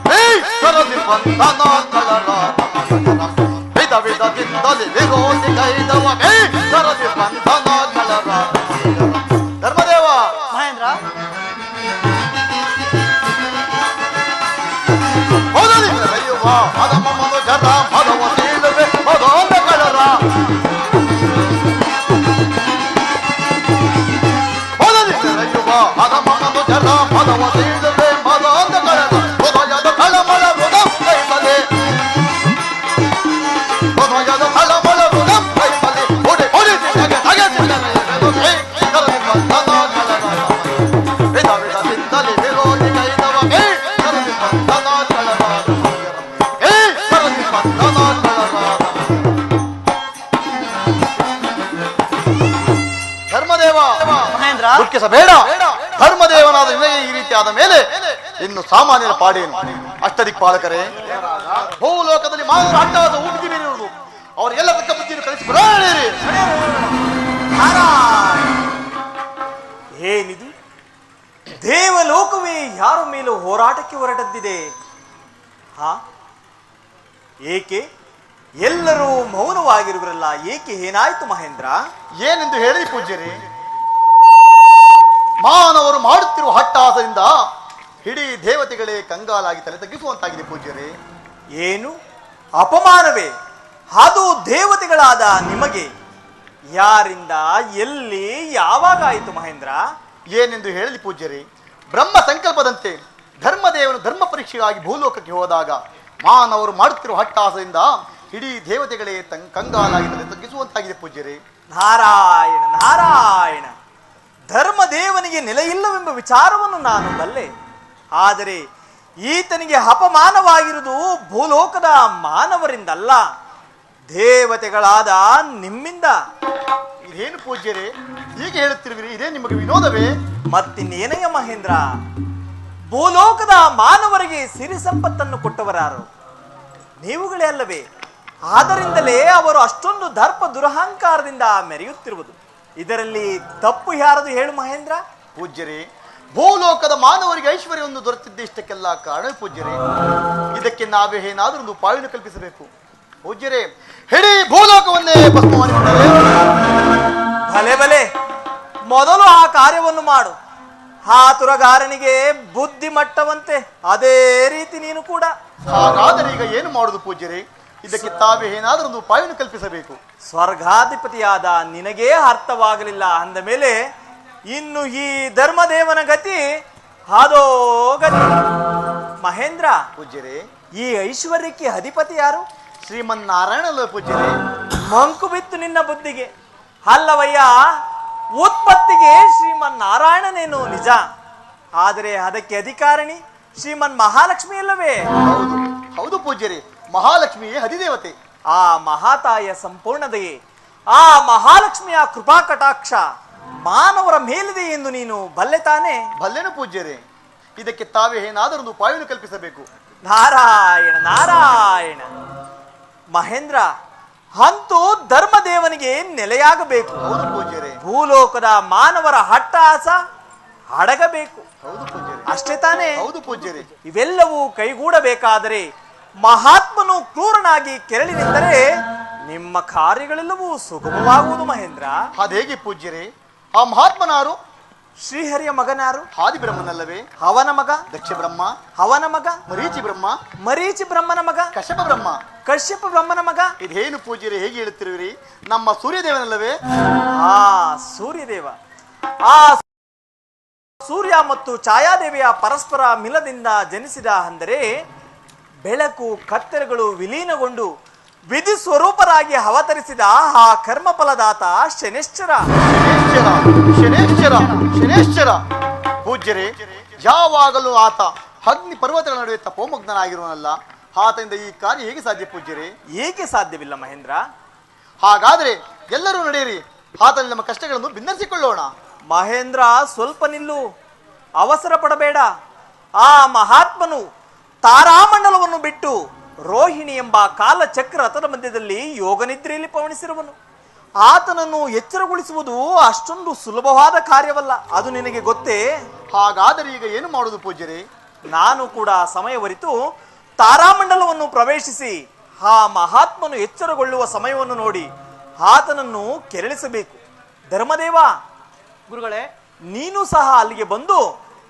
[SPEAKER 1] ಭೀಕರದಿ ಬಂಧನ ಕಳರಾದ ಮನುಜರಂ ವಿಧ ವಿಧದಿಂದಲೇ ವಿರೋಧಿ ಗೈದವ ಭೀಕರದಿ ಬಂಧನ ಕಳರಾದ ಮನುಜರಂ ಧರ್ಮದೇವ
[SPEAKER 5] ಮಹೇಂದ್ರ
[SPEAKER 1] ಮೊದಲಿಗೆಯುವ ಮದಮ ಮನುಜರ ಮದವ ಸೀಳುವೆ ಮದೊಂದ ಕಳರ ಮೊದಲಿಗೆಯುವ ಮದಮ ಮನುಜರ ಮದವ ಸೀಳುವೆ ಮದೊಂದ ಕಳರ ಹೃದಯದ ಕಳಮಳ ಮೃಗಂ ಕೈಮಲೆ ಹೃದಯದ ಕಳಮಳ ಮೃಗಂ ಕೈಮಲೆ ಹೊಡೆ ಹೊಡೆ ನಿನಗೆ ಅಗತ್ಯವಿದೆ ಕರದಿ ಬಂಧನ ಕಳರ ವಿಧ ವಿಧದಿಂದಲೇ ವಿರೋಧಿ ಗೈದವ ಕರದಿ ಬಂಧನ ಕಳರ ಕರದಿ ಬಂಧನ ಕಳರ ಧರ್ಮದೇವ
[SPEAKER 5] ಮಹೇಂದ್ರ
[SPEAKER 1] ದುಃಖಿಸಬೇಡ. ಧರ್ಮದೇವನಾದ ನಿನಗೆ ಈ ರೀತಿ ಆದ ಮೇಲೆ ಇನ್ನು ಸಾಮಾನ್ಯರ ಪಾಡೇನು? ಅಷ್ಟದಿಕ್ಪಾಲಕರೇ, ಭೂಲೋಕದಲ್ಲಿ ಮಾನವರು ಅಡ್ಡವಾದ ಊಟಿಗೆ ಮೀರಿರುವುದು ಅವರಿಗೆಲ್ಲ ತಕ್ಕ ಬುದ್ಧಿಯನ್ನು ಕಲಿಸಿ ಬರೋಣಿರಿ.
[SPEAKER 7] ಏನಿದು ದೇವಲೋಕವೇ ಯಾರ ಮೇಲೂ ಹೋರಾಟಕ್ಕೆ ಹೊರಟದ್ದಿದೆ? ಹಾ, ಏಕೆ ಎಲ್ಲರೂ ಮೌನವಾಗಿರುವರಲ್ಲ? ಏಕೆ ಏನಾಯ್ತು ಮಹೇಂದ್ರ?
[SPEAKER 1] ಏನೆಂದು ಹೇಳಿ ಪೂಜ್ಯರೇ, ಮಾನವರು ಮಾಡುತ್ತಿರುವ ಹಟ್ಟಾಸದಿಂದ ಇಡೀ ದೇವತೆಗಳೇ ಕಂಗಾಲಾಗಿ ತಲೆ ತಗ್ಗಿಸುವಂತಾಗಿದೆ ಪೂಜ್ಯರೇ.
[SPEAKER 7] ಏನು ಅಪಮಾನವೇ? ಅದು ದೇವತೆಗಳಾದ ನಿಮಗೆ ಯಾರಿಂದ, ಎಲ್ಲಿ, ಯಾವಾಗ ಆಯಿತು ಮಹೇಂದ್ರ?
[SPEAKER 1] ಏನೆಂದು ಹೇಳಲಿ ಪೂಜ್ಯರೇ, ಬ್ರಹ್ಮ ಸಂಕಲ್ಪದಂತೆ ಧರ್ಮದೇವನು ಧರ್ಮ ಪರೀಕ್ಷೆಗಾಗಿ ಭೂಲೋಕಕ್ಕೆ ಹೋದಾಗ ಮಾನವರು ಮಾಡುತ್ತಿರುವ ಹಟ್ಟಾಸದಿಂದ ಇಡೀ ದೇವತೆಗಳೇ ಕಂಗಾಲಾಗಿ ತಲೆ ತಗ್ಗಿಸುವಂತಾಗಿದೆ ಪೂಜ್ಯರೇ.
[SPEAKER 7] ನಾರಾಯಣ ನಾರಾಯಣ, ಧರ್ಮದೇವನಿಗೆ ನೆಲೆಯಿಲ್ಲವೆಂಬ ವಿಚಾರವನ್ನು ನಾನು ಬಲ್ಲೆ. ಆದರೆ ಈತನಿಗೆ ಅಪಮಾನವಾಗಿರುವುದು ಭೂಲೋಕದ ಮಾನವರಿಂದಲ್ಲ, ದೇವತೆಗಳಾದ ನಿಮ್ಮಿಂದ.
[SPEAKER 1] ಇದೇನು ಪೂಜ್ಯರೇ ಹೀಗೆ ಹೇಳುತ್ತಿರುವಿರಿ? ಇದೇ ನಿಮಗೆ ವಿನೋದವೇ?
[SPEAKER 7] ಮತ್ತಿನ್ನೇನಯ್ಯ ಮಹೇಂದ್ರ, ಭೂಲೋಕದ ಮಾನವರಿಗೆ ಸಿರಿ ಸಂಪತ್ತನ್ನು ಕೊಟ್ಟವರಾರು ನೀವುಗಳೇ ಅಲ್ಲವೇ? ಆದ್ದರಿಂದಲೇ ಅವರು ಅಷ್ಟೊಂದು ದರ್ಪ ದುರಹಂಕಾರದಿಂದ ಮೆರೆಯುತ್ತಿರುವುದು. ಇದರಲ್ಲಿ ತಪ್ಪು ಯಾರದು ಹೇಳು ಮಹೇಂದ್ರ?
[SPEAKER 1] ಪೂಜ್ಯರೇ, ಭೂಲೋಕದ ಮಾನವರಿಗೆ ಐಶ್ವರ್ಯವನ್ನು ದೊರೆತಿದ್ದ ಇಷ್ಟಕ್ಕೆಲ್ಲ ಕಾರಣ ಪೂಜ್ಯರೇ. ಇದಕ್ಕೆ ನಾವೇ ಏನಾದರೂ ಒಂದು ಉಪಾಯವನ್ನು ಕಲ್ಪಿಸಬೇಕು ಪೂಜ್ಯರೇ. ಇಡೀ ಭೂಲೋಕವನ್ನೇ ಭಸ್ಮ ಮಾಡಿಬಿಟ್ಟರೆ.
[SPEAKER 7] ಭಲೆ ಭಲೆ, ಮೊದಲು ಆ ಕಾರ್ಯವನ್ನು ಮಾಡು. ಹಾತುರಗಾರನಿಗೆ ಬುದ್ಧಿ ಮಟ್ಟವಂತೆ ಅದೇ ರೀತಿ ನೀನು ಕೂಡ.
[SPEAKER 1] ಹಾಗಾದರೆ ಈಗ ಏನು ಮಾಡುದು ಪೂಜ್ಯರೇ? ಇದಕ್ಕೆ ತಾವೇ ಏನಾದರೂ ಒಂದು ಉಪಾಯವನ್ನು ಕಲ್ಪಿಸಬೇಕು.
[SPEAKER 7] ಸ್ವರ್ಗಾಧಿಪತಿಯಾದ ನಿನಗೇ ಅರ್ಥವಾಗಲಿಲ್ಲ ಅಂದ ಮೇಲೆ ಇನ್ನು ಈ ಧರ್ಮದೇವನ ಗತಿ ಅದೋ ಗತಿ. ಮಹೇಂದ್ರ,
[SPEAKER 1] ಪೂಜ್ಯರೇ,
[SPEAKER 7] ಈ ಐಶ್ವರ್ಯಕ್ಕೆ ಅಧಿಪತಿ ಯಾರು?
[SPEAKER 1] ಶ್ರೀಮನ್ನಾರಾಯಣ ಪೂಜ್ಯರೇ.
[SPEAKER 7] ಮಂಕು ಬಿತ್ತು ನಿನ್ನ ಬುದ್ಧಿಗೆ. ಅಲ್ಲವಯ್ಯ, ಉತ್ಪತ್ತಿಗೆ ಶ್ರೀಮನ್ನಾರಾಯಣನೇನು ನಿಜ, ಆದರೆ ಅದಕ್ಕೆ ಅಧಿಕಾರಿಣಿ ಶ್ರೀಮನ್ ಮಹಾಲಕ್ಷ್ಮಿ ಅಲ್ಲವೇ?
[SPEAKER 1] ಹೌದು ಹೌದು ಪೂಜ್ಯರೇ, ಮಹಾಲಕ್ಷ್ಮಿಯೇ ಅಧಿದೇವತೆ.
[SPEAKER 7] ಆ ಮಹಾತಾಯ ಸಂಪೂರ್ಣದಯೇ, ಆ ಮಹಾಲಕ್ಷ್ಮಿಯ ಕೃಪಾ ಕಟಾಕ್ಷ ಮಾನವರ ಮೇಲಿದೆ ಎಂದು ನೀನು ಬಲ್ಲೆ ತಾನೆ?
[SPEAKER 1] ಬಲ್ಲೆನು ಪೂಜ್ಯರೇ. ಇದಕ್ಕೆ ತಾವೇ ಏನಾದರೂ ಒಂದು ಉಪಾಯವನ್ನು ಕಲ್ಪಿಸಬೇಕು.
[SPEAKER 7] ನಾರಾಯಣ ನಾರಾಯಣ. ಮಹೇಂದ್ರ, ಅಂತೂ ಧರ್ಮದೇವನಿಗೆ ನೆಲೆಯಾಗಬೇಕು.
[SPEAKER 1] ಹೌದು ಪೂಜ್ಯರೇ.
[SPEAKER 7] ಭೂಲೋಕದ ಮಾನವರ ಹಟ್ಟಾಸ ಅಡಗಬೇಕು.
[SPEAKER 1] ಹೌದು ಪೂಜ್ಯರೇ.
[SPEAKER 7] ಅಷ್ಟೇ ತಾನೇ?
[SPEAKER 1] ಹೌದು ಪೂಜ್ಯರೇ.
[SPEAKER 7] ಇವೆಲ್ಲವೂ ಕೈಗೂಡಬೇಕಾದರೆ ಮಹಾತ್ಮನು ಕ್ರೂರನಾಗಿ ಕೆರಳಿ ನಿಂತರೆ ನಿಮ್ಮ ಕಾರ್ಯಗಳೆಲ್ಲವೂ ಸುಗಮವಾಗುವುದು ಮಹೇಂದ್ರ.
[SPEAKER 1] ಅದೇಗೆ ಪೂಜ್ಯರೇ? ಆ ಮಹಾತ್ಮನಾರು?
[SPEAKER 7] ಶ್ರೀಹರಿಯ ಮಗನಾರು?
[SPEAKER 1] ಆದಿ ಬ್ರಹ್ಮನಲ್ಲವೇ?
[SPEAKER 7] ಅವನ ಮಗ
[SPEAKER 1] ದಕ್ಷ ಬ್ರಹ್ಮ,
[SPEAKER 7] ಅವನ ಮಗ
[SPEAKER 1] ಮರೀಚಿ ಬ್ರಹ್ಮ,
[SPEAKER 7] ಮರೀಚಿ ಬ್ರಹ್ಮನ ಮಗ
[SPEAKER 1] ಕಶ್ಯಪ ಬ್ರಹ್ಮ.
[SPEAKER 7] ಕಶ್ಯಪ ಬ್ರಹ್ಮನ ಮಗ.
[SPEAKER 1] ಇದೇನು ಪೂಜ್ಯರೇ ಹೇಗೆ ಹೇಳುತ್ತಿರುವಿರಿ? ನಮ್ಮ ಸೂರ್ಯದೇವನಲ್ಲವೇ?
[SPEAKER 7] ಆ ಸೂರ್ಯದೇವ, ಆ ಸೂರ್ಯ ಮತ್ತು ಛಾಯಾದೇವಿಯ ಪರಸ್ಪರ ಮಿಲದಿಂದ ಜನಿಸಿದ ಅಂದರೆ ಬೆಳಕು ಕತ್ತಲೆಗಳು ವಿಲೀನಗೊಂಡು ವಿಧಿ ಸ್ವರೂಪರಾಗಿ ಅವತರಿಸಿದ ಆ ಕರ್ಮಫಲದಾತ ಶನೇಶ್ವರ.
[SPEAKER 1] ಶನೇಶ್ವರ ಶನೇಶ್ವರ ಪೂಜ್ಯರೇ, ಯಾವಾಗಲೂ ಆತ ಅಗ್ನಿ ಪರ್ವತಗಳ ನಡುವೆ ತಪೋಮಗ್ನಾಗಿರುವನಲ್ಲ, ಆತನಿಂದ ಈ ಕಾರ್ಯ ಹೇಗೆ ಸಾಧ್ಯ ಪೂಜ್ಯರೇ?
[SPEAKER 7] ಏಕೆ ಸಾಧ್ಯವಿಲ್ಲ ಮಹೇಂದ್ರ?
[SPEAKER 1] ಹಾಗಾದ್ರೆ ಎಲ್ಲರೂ ನಡೆಯಿರಿ, ಆತನಲ್ಲಿ ನಮ್ಮ ಕಷ್ಟಗಳನ್ನು ಭಿನ್ನರಿಸಿಕೊಳ್ಳೋಣ.
[SPEAKER 7] ಮಹೇಂದ್ರ, ಸ್ವಲ್ಪ ನಿಲ್ಲು, ಅವಸರ ಪಡಬೇಡ. ಆ ಮಹಾತ್ಮನು ತಾರಾಮಂಡಲವನ್ನು ಬಿಟ್ಟು ರೋಹಿಣಿ ಎಂಬ ಕಾಲಚಕ್ರ ರಥದ ಮಧ್ಯದಲ್ಲಿ ಯೋಗನಿದ್ರೆಯಲ್ಲಿ ಪವಣಿಸಿರುವನು. ಆತನನ್ನು ಎಚ್ಚರಗೊಳಿಸುವುದು ಅಷ್ಟೊಂದು ಸುಲಭವಾದ ಕಾರ್ಯವಲ್ಲ, ಅದು ನಿನಗೆ ಗೊತ್ತೇ?
[SPEAKER 1] ಹಾಗಾದರೆ ಈಗ ಏನು ಮಾಡುವುದು ಪೂಜ್ಯರೇ?
[SPEAKER 7] ನಾನು ಕೂಡ ಸಮಯವರಿತು ತಾರಾಮಂಡಲವನ್ನು ಪ್ರವೇಶಿಸಿ ಆ ಮಹಾತ್ಮನು ಎಚ್ಚರಗೊಳ್ಳುವ ಸಮಯವನ್ನು ನೋಡಿ ಆತನನ್ನು ಕೆರಳಿಸಬೇಕು. ಧರ್ಮದೇವ,
[SPEAKER 5] ಗುರುಗಳೇ,
[SPEAKER 7] ನೀನು ಸಹ ಅಲ್ಲಿಗೆ ಬಂದು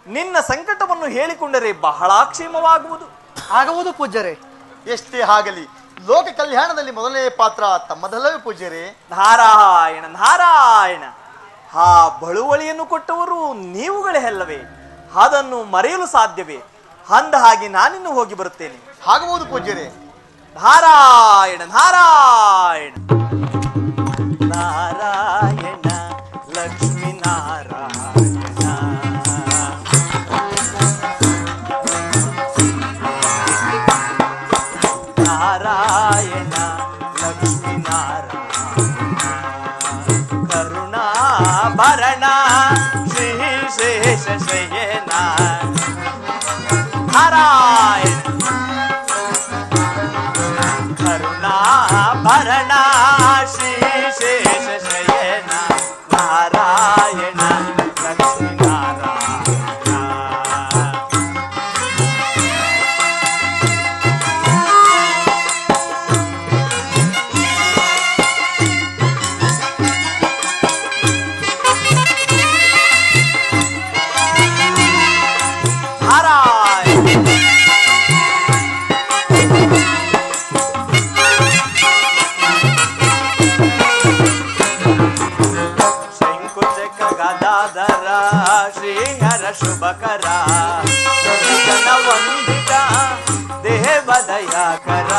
[SPEAKER 7] ನಿನ್ನ ಸಂಕಟವನ್ನು ಹೇಳಿಕೊಂಡರೆ ಬಹಳ ಕ್ಷೇಮವಾಗುವುದು.
[SPEAKER 5] ಆಗುವುದು ಪೂಜ್ಯರೇ.
[SPEAKER 1] ಎಷ್ಟೇ ಆಗಲಿ, ಲೋಕ ಕಲ್ಯಾಣದಲ್ಲಿ ಮೊದಲನೇ ಪಾತ್ರ ತಮ್ಮದಲ್ಲವೇ ಪೂಜ್ಯರೇ?
[SPEAKER 7] ನಾರಾಯಣ ನಾರಾಯಣ, ಆ ಬಳುವಳಿಯನ್ನು ಕೊಟ್ಟವರು ನೀವುಗಳೇ ಅಲ್ಲವೇ? ಅದನ್ನು ಮರೆಯಲು ಸಾಧ್ಯವೇ? ಅಂದ ಹಾಗೆ ನಾನಿನ್ನು ಹೋಗಿ ಬರುತ್ತೇನೆ.
[SPEAKER 1] ಆಗಬಹುದು ಪೂಜ್ಯರೇ.
[SPEAKER 7] ನಾರಾಯಣ ನಾರಾಯಣ ನಾರಾಯಣ ಲಕ್ಷ್ಮೀ ನಾರಾಯಣ ನಾರಾಯಣ ಲಕ್ಷ್ಮೀ ನಾರಾಯಣ ಕರುಣಾಭರಣ ಶ್ರೀ ಶೇಷ ಶಯನ ನಾರಾಯಣ ಕರುಣಾಭರಣ ಶ್ರೀ ಶೇಷ ಶಯನ ನಾರಾಯಣ ಲಕ್ಷ್ಮೀ ನಾರಾಯಣ ಗದಾಧರ ಶ್ರೀಹರ ಶುಭಕರ ಜನ ವಂದಿತ ದೇವದಯಾಕರ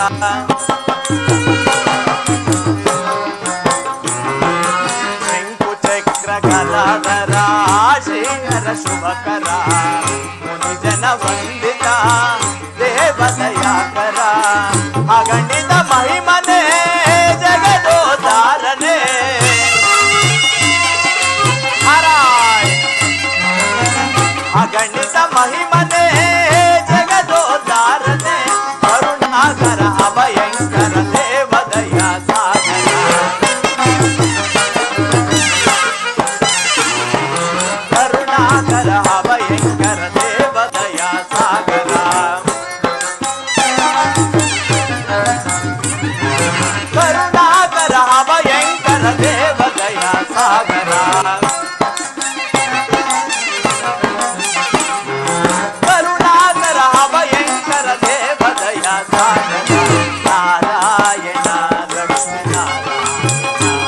[SPEAKER 7] ಶಂಕುಚಕ್ರ ಗದಾಧರ ಶ್ರೀಹರ ಶುಭಕರ ಜನ ವಂದಿತ ದೇವದಯಾಕರ ಅಗಣಿತ ಮಹಿಮನೆ ಜಗದೋದಾರನೆ ಅಗಣಿತ ಮಹಿಮನೆ ಜಗದೋದ್ಧಾರನೆ ಕರುಣಾಕರ ಅಭಯಂಕರ ದೇವದಯ ಸಾಗರ ಕರುಣಾಕರ ಅಭಯಂಕರ ದೇವದಯ ಸಾಗರ ಕರುಣಾಕರ ಅಭಯಂಕರ ದೇವದಯ ಸಾಗರ ನಾರಾಯಣ ಲಕ್ಷ್ಮೀ ನಾರಾಯಣ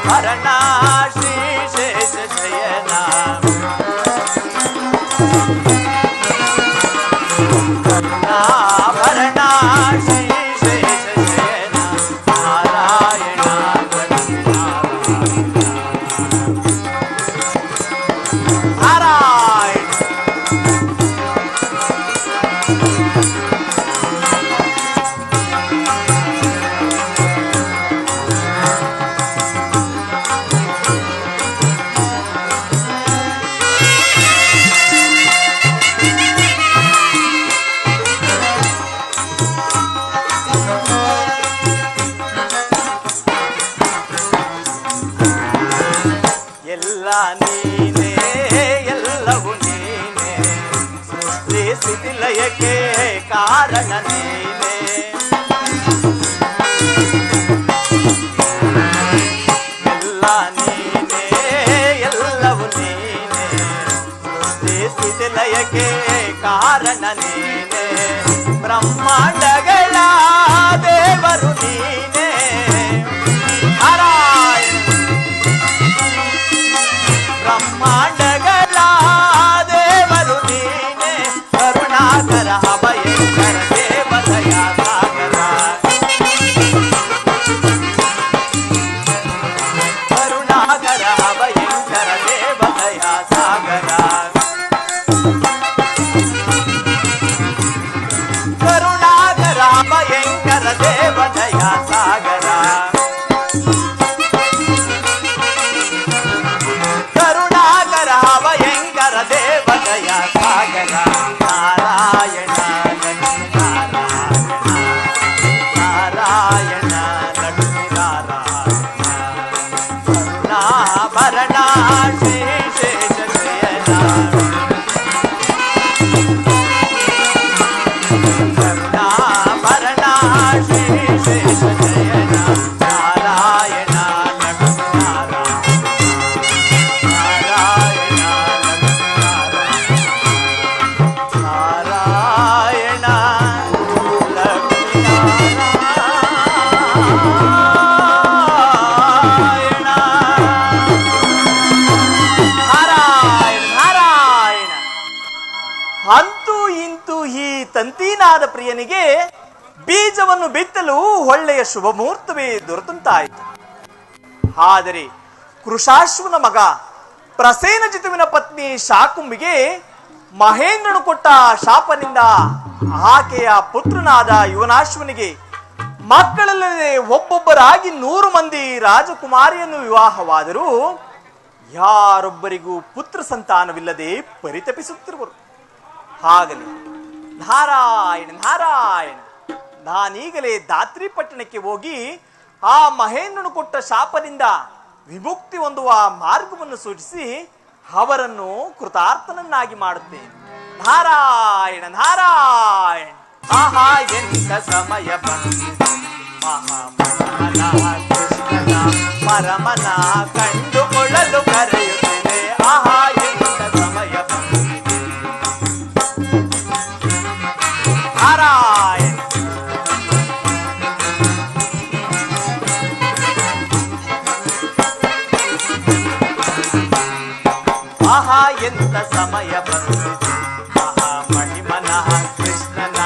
[SPEAKER 7] ಹರಣ ಶ್ರೀ ಶೇಷ ಶಯನ ಕರುಣಾಭರಣ ಶ್ರೀ ಶೇಷ ಶಯನ ನಾರಾಯಣ ಲಕ್ಷ್ಮೀ ನಾರಾಯಣ ನಾರಾಯಣ ಎಲ್ಲ ನೀನೇ ಎಲ್ಲವೂ ನೀನೇ ಸೃಷ್ಟಿ ಸ್ಥಿತಿ ಲಯಕ್ಕೆ ಕಾರಣ ನೀನೇ ಎಲ್ಲ ನೀನೇ ಎಲ್ಲವೂ ನೀನೇ ಸೃಷ್ಟಿ ಸ್ಥಿತಿ ಲಯಕ್ಕೆ ಕಾರಣ ನೀನೇ ಬ್ರಹ್ಮಾಂಡಗಳ ದೇವರು ನೀನೇ ನಾರಾಯಣ ಬ್ರಹ್ಮಾಂಡಗಳ ದೇವರು ನೀನೆ ಕರುಣಾಕರ ಅಭಯಂಕರ ದೇವದಯ ಸಾಗರ ಕರುಣಾಕರ ಅಭಯಂಕರ ದೇವದಯ ಸಾಗರ ಕರುಣಾಕರ ಅಭಯಂಕರ ದೇವದಯ ಸಾಗರ ನಾರಾಯಣ ಅಂತೂ ಇಂತೂ ಈ ತಂತಿನಾದ ಪ್ರಿಯನಿಗೆ ಬೀಜವನ್ನು ಬಿತ್ತಲು ಒಳ್ಳೆಯ ಶುಭ ಮುಹೂರ್ತವೇ ದೊರೆತಂತಾಯಿತು. ಆದರೆ ಕೃಷಾಶ್ವನ ಮಗ ಪ್ರಸೇನಜಿತುವಿನ ಪತ್ನಿ ಶಾಕುಂಬಿಗೆ ಮಹೇಂದ್ರನು ಕೊಟ್ಟ ಶಾಪನಿಂದ ಆಕೆಯ ಪುತ್ರನಾದ ಯುವನಾಶ್ವನಿಗೆ ಮಕ್ಕಳಲ್ಲದೆ ಒಬ್ಬೊಬ್ಬರಾಗಿ 100 ಮಂದಿ ರಾಜಕುಮಾರಿಯನ್ನು ವಿವಾಹವಾದರೂ ಯಾರೊಬ್ಬರಿಗೂ ಪುತ್ರ ಸಂತಾನವಿಲ್ಲದೆ ಪರಿತಪಿಸುತ್ತಿರುವರು. ಆಗಲಿ ನಾರಾಯಣ ನಾರಾಯಣ, ನಾನೀಗಲೇ ದಾತ್ರಿ ಪಟ್ಟಣಕ್ಕೆ ಹೋಗಿ ಆ ಮಹೇಂದ್ರನು ಕೊಟ್ಟ ಶಾಪದಿಂದ ವಿಮುಕ್ತಿ ಹೊಂದುವ ಮಾರ್ಗವನ್ನು ಸೂಚಿಸಿ ಅವರನ್ನು ಕೃತಾರ್ಥನನ್ನಾಗಿ ಮಾಡುತ್ತೇನೆ. ನಾರಾಯಣ ನಾರಾಯಣ. ಆಹಾ ಎಂತ ಸಮಯ ಬಂದಿದೆ, ಮಹಾಮನ ಕೃಷ್ಣನ ಪರಮನ ಕಂಡುಕೊಳ್ಳಲು ಕರೆಯುತ್ತಿದೆ. ಆಹಾ ಎಂತ ಸಮಯ ಬಂದಿದೆ ನಾರಾಯಣ. ಆಹಾ ಎಂತ ಸಮಯ ಬಂದಿದೆ, ಮಹಾಮಹಿಮನ ಕೃಷ್ಣನ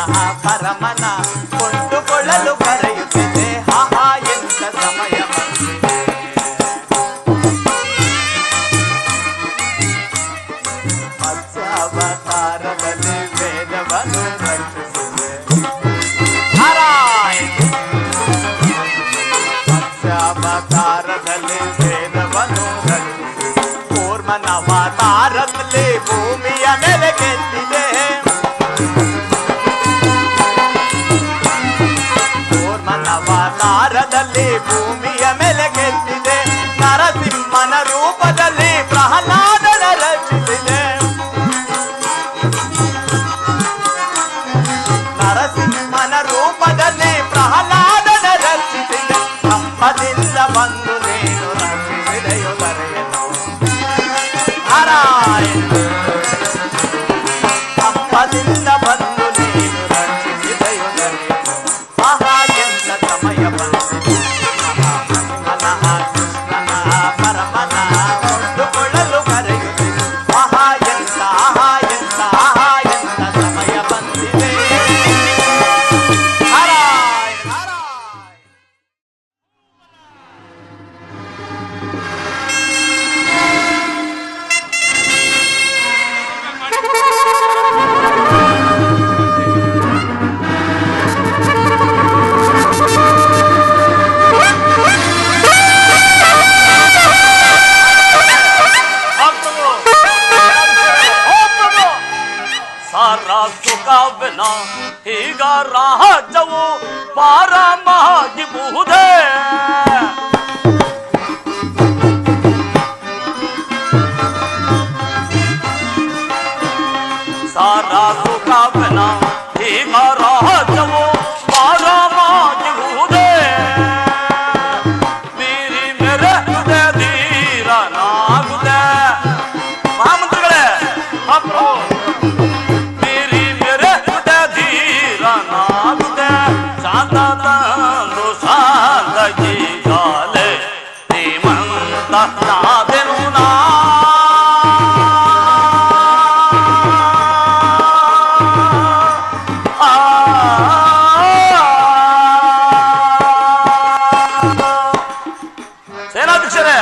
[SPEAKER 7] ಪರಮನ ಕೊಂಡುಕೊಳ್ಳಲು ಕರೆಯುತ್ತಿದೆ. ಆಹಾ ಎಂತ ಸಮಯ ಬಂದಿದೆ. ಮತ್ಸ್ಯಾವತಾರದಲ್ಲಿ ವೇದವನ್ನು ರಚಿಸಿದೆ. ನಾರಾಯಣ. ಮತ್ಸ್ಯಾವತಾರದಲ್ಲಿ ವೇದವನ್ನು ರಚಿಸಿದೆ. ಕೂರ್ಮನವತಾರದಲ್ಲಿ ಭೂಮಿಯ ಮೇಲೆ ಗೆದ್ದಿದೆ. ಕೂರ್ಮನವತಾರದಲ್ಲಿ ಭೂಮಿಯ ಮೇಲೆ ಗೆದ್ದಿದೆ. ನರಸಿಂಹನ ರೂಪದಲ್ಲಿ ಪ್ರಹ್ಲಾದನ ರಚಿಸಿದೆ. ನರಸಿಂಹನ ರೂಪದಲ್ಲಿ ಪ್ರಹ್ಲಾದನ ರಚಿಸಿದೆ. ಕಂಬದಿಂದ ಬಂದು ನೀನು ರಚಿಸಿದೆಯೋ ದರೆಯನು ನಾರಾಯಣ. ಕಂಬದಿಂದ ಬಂದು ನೀನು ರಚಿಸಿದೆಯೋ ದರೆಯನು. ಆಹಾ ಎಂತ ಸಮಯ ಬಂದಿದೆ, ಮಹಾಮಹಿಮನ ಕೃಷ್ಣನ ಪರಮನ ಕೊಂಡುಕೊಳ್ಳಲು ಕರೆಯುತ್ತಿದೆ. ಆಹಾ ಎಂತ ಸಮಯ ಬಂದಿದೆ. ನಾರಾಯಣ ನಾರಾಯಣ. ಸಾರ ಸುಖವೆನ ಈಗ ರಾಜ್ಯವು ಪಾರಮಾಗಿಬಹುದೇ. ಸಾರ ಸುಖವೆನ ಈಗ ರಾಜ್ಯವು ಪಾರಮಾಗಿಬಹುದೇ. ಮೀರಿ ಮೆರೆಯುವುದೇ ಧೀರನಾಗುವುದೇ. ಮಹಾಮಂತ್ರಿಗಳೇ, ಅಪ್ರಭು ಶಾಂತಂದು ಶಾಂತಗೀಗಾಲೆ ಶ್ರೀಮಂತ ನಾದೆನು ನಾ. ಸೇನಾಧ್ಯಕ್ಷರೇ,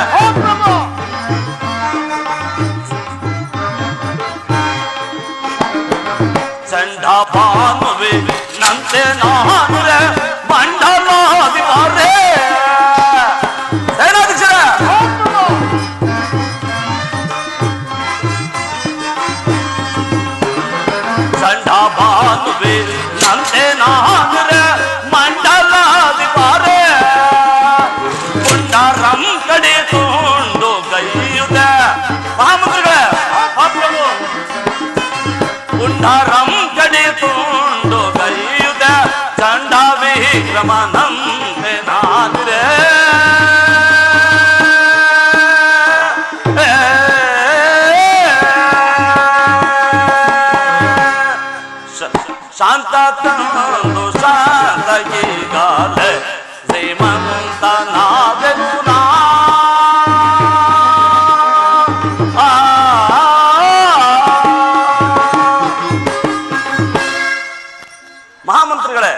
[SPEAKER 7] ಚಂಡ ಭಾನುವೆ ನಂತೆ ನಾನುರೆ ಮಂಡಲಾಧಿಕಾರೇ. ಸೇನಾಧ್ಯಕ್ಷರೇ, ಚಂಡ ಭಾನುವೆ ನಂತೆ ನಾನುರೆ ಮಂಡಲಾಧಿಕಾರೇ. ಪುಂಡರಂ ಕಡೆ ತುಂಡು ಗೈಯುದೆ. ಮಹಾಮಂತ್ರಿಗಳೇ, ಅಪ್ರಭು ಪುಂಡರಂ ಕಡೆ ತುಂಡು ಗೈಯುದೆ.
[SPEAKER 3] ಸಂತನಾದೆನು ನಾ. ಮಹಾಮಂತ್ರಿಗಳೇ,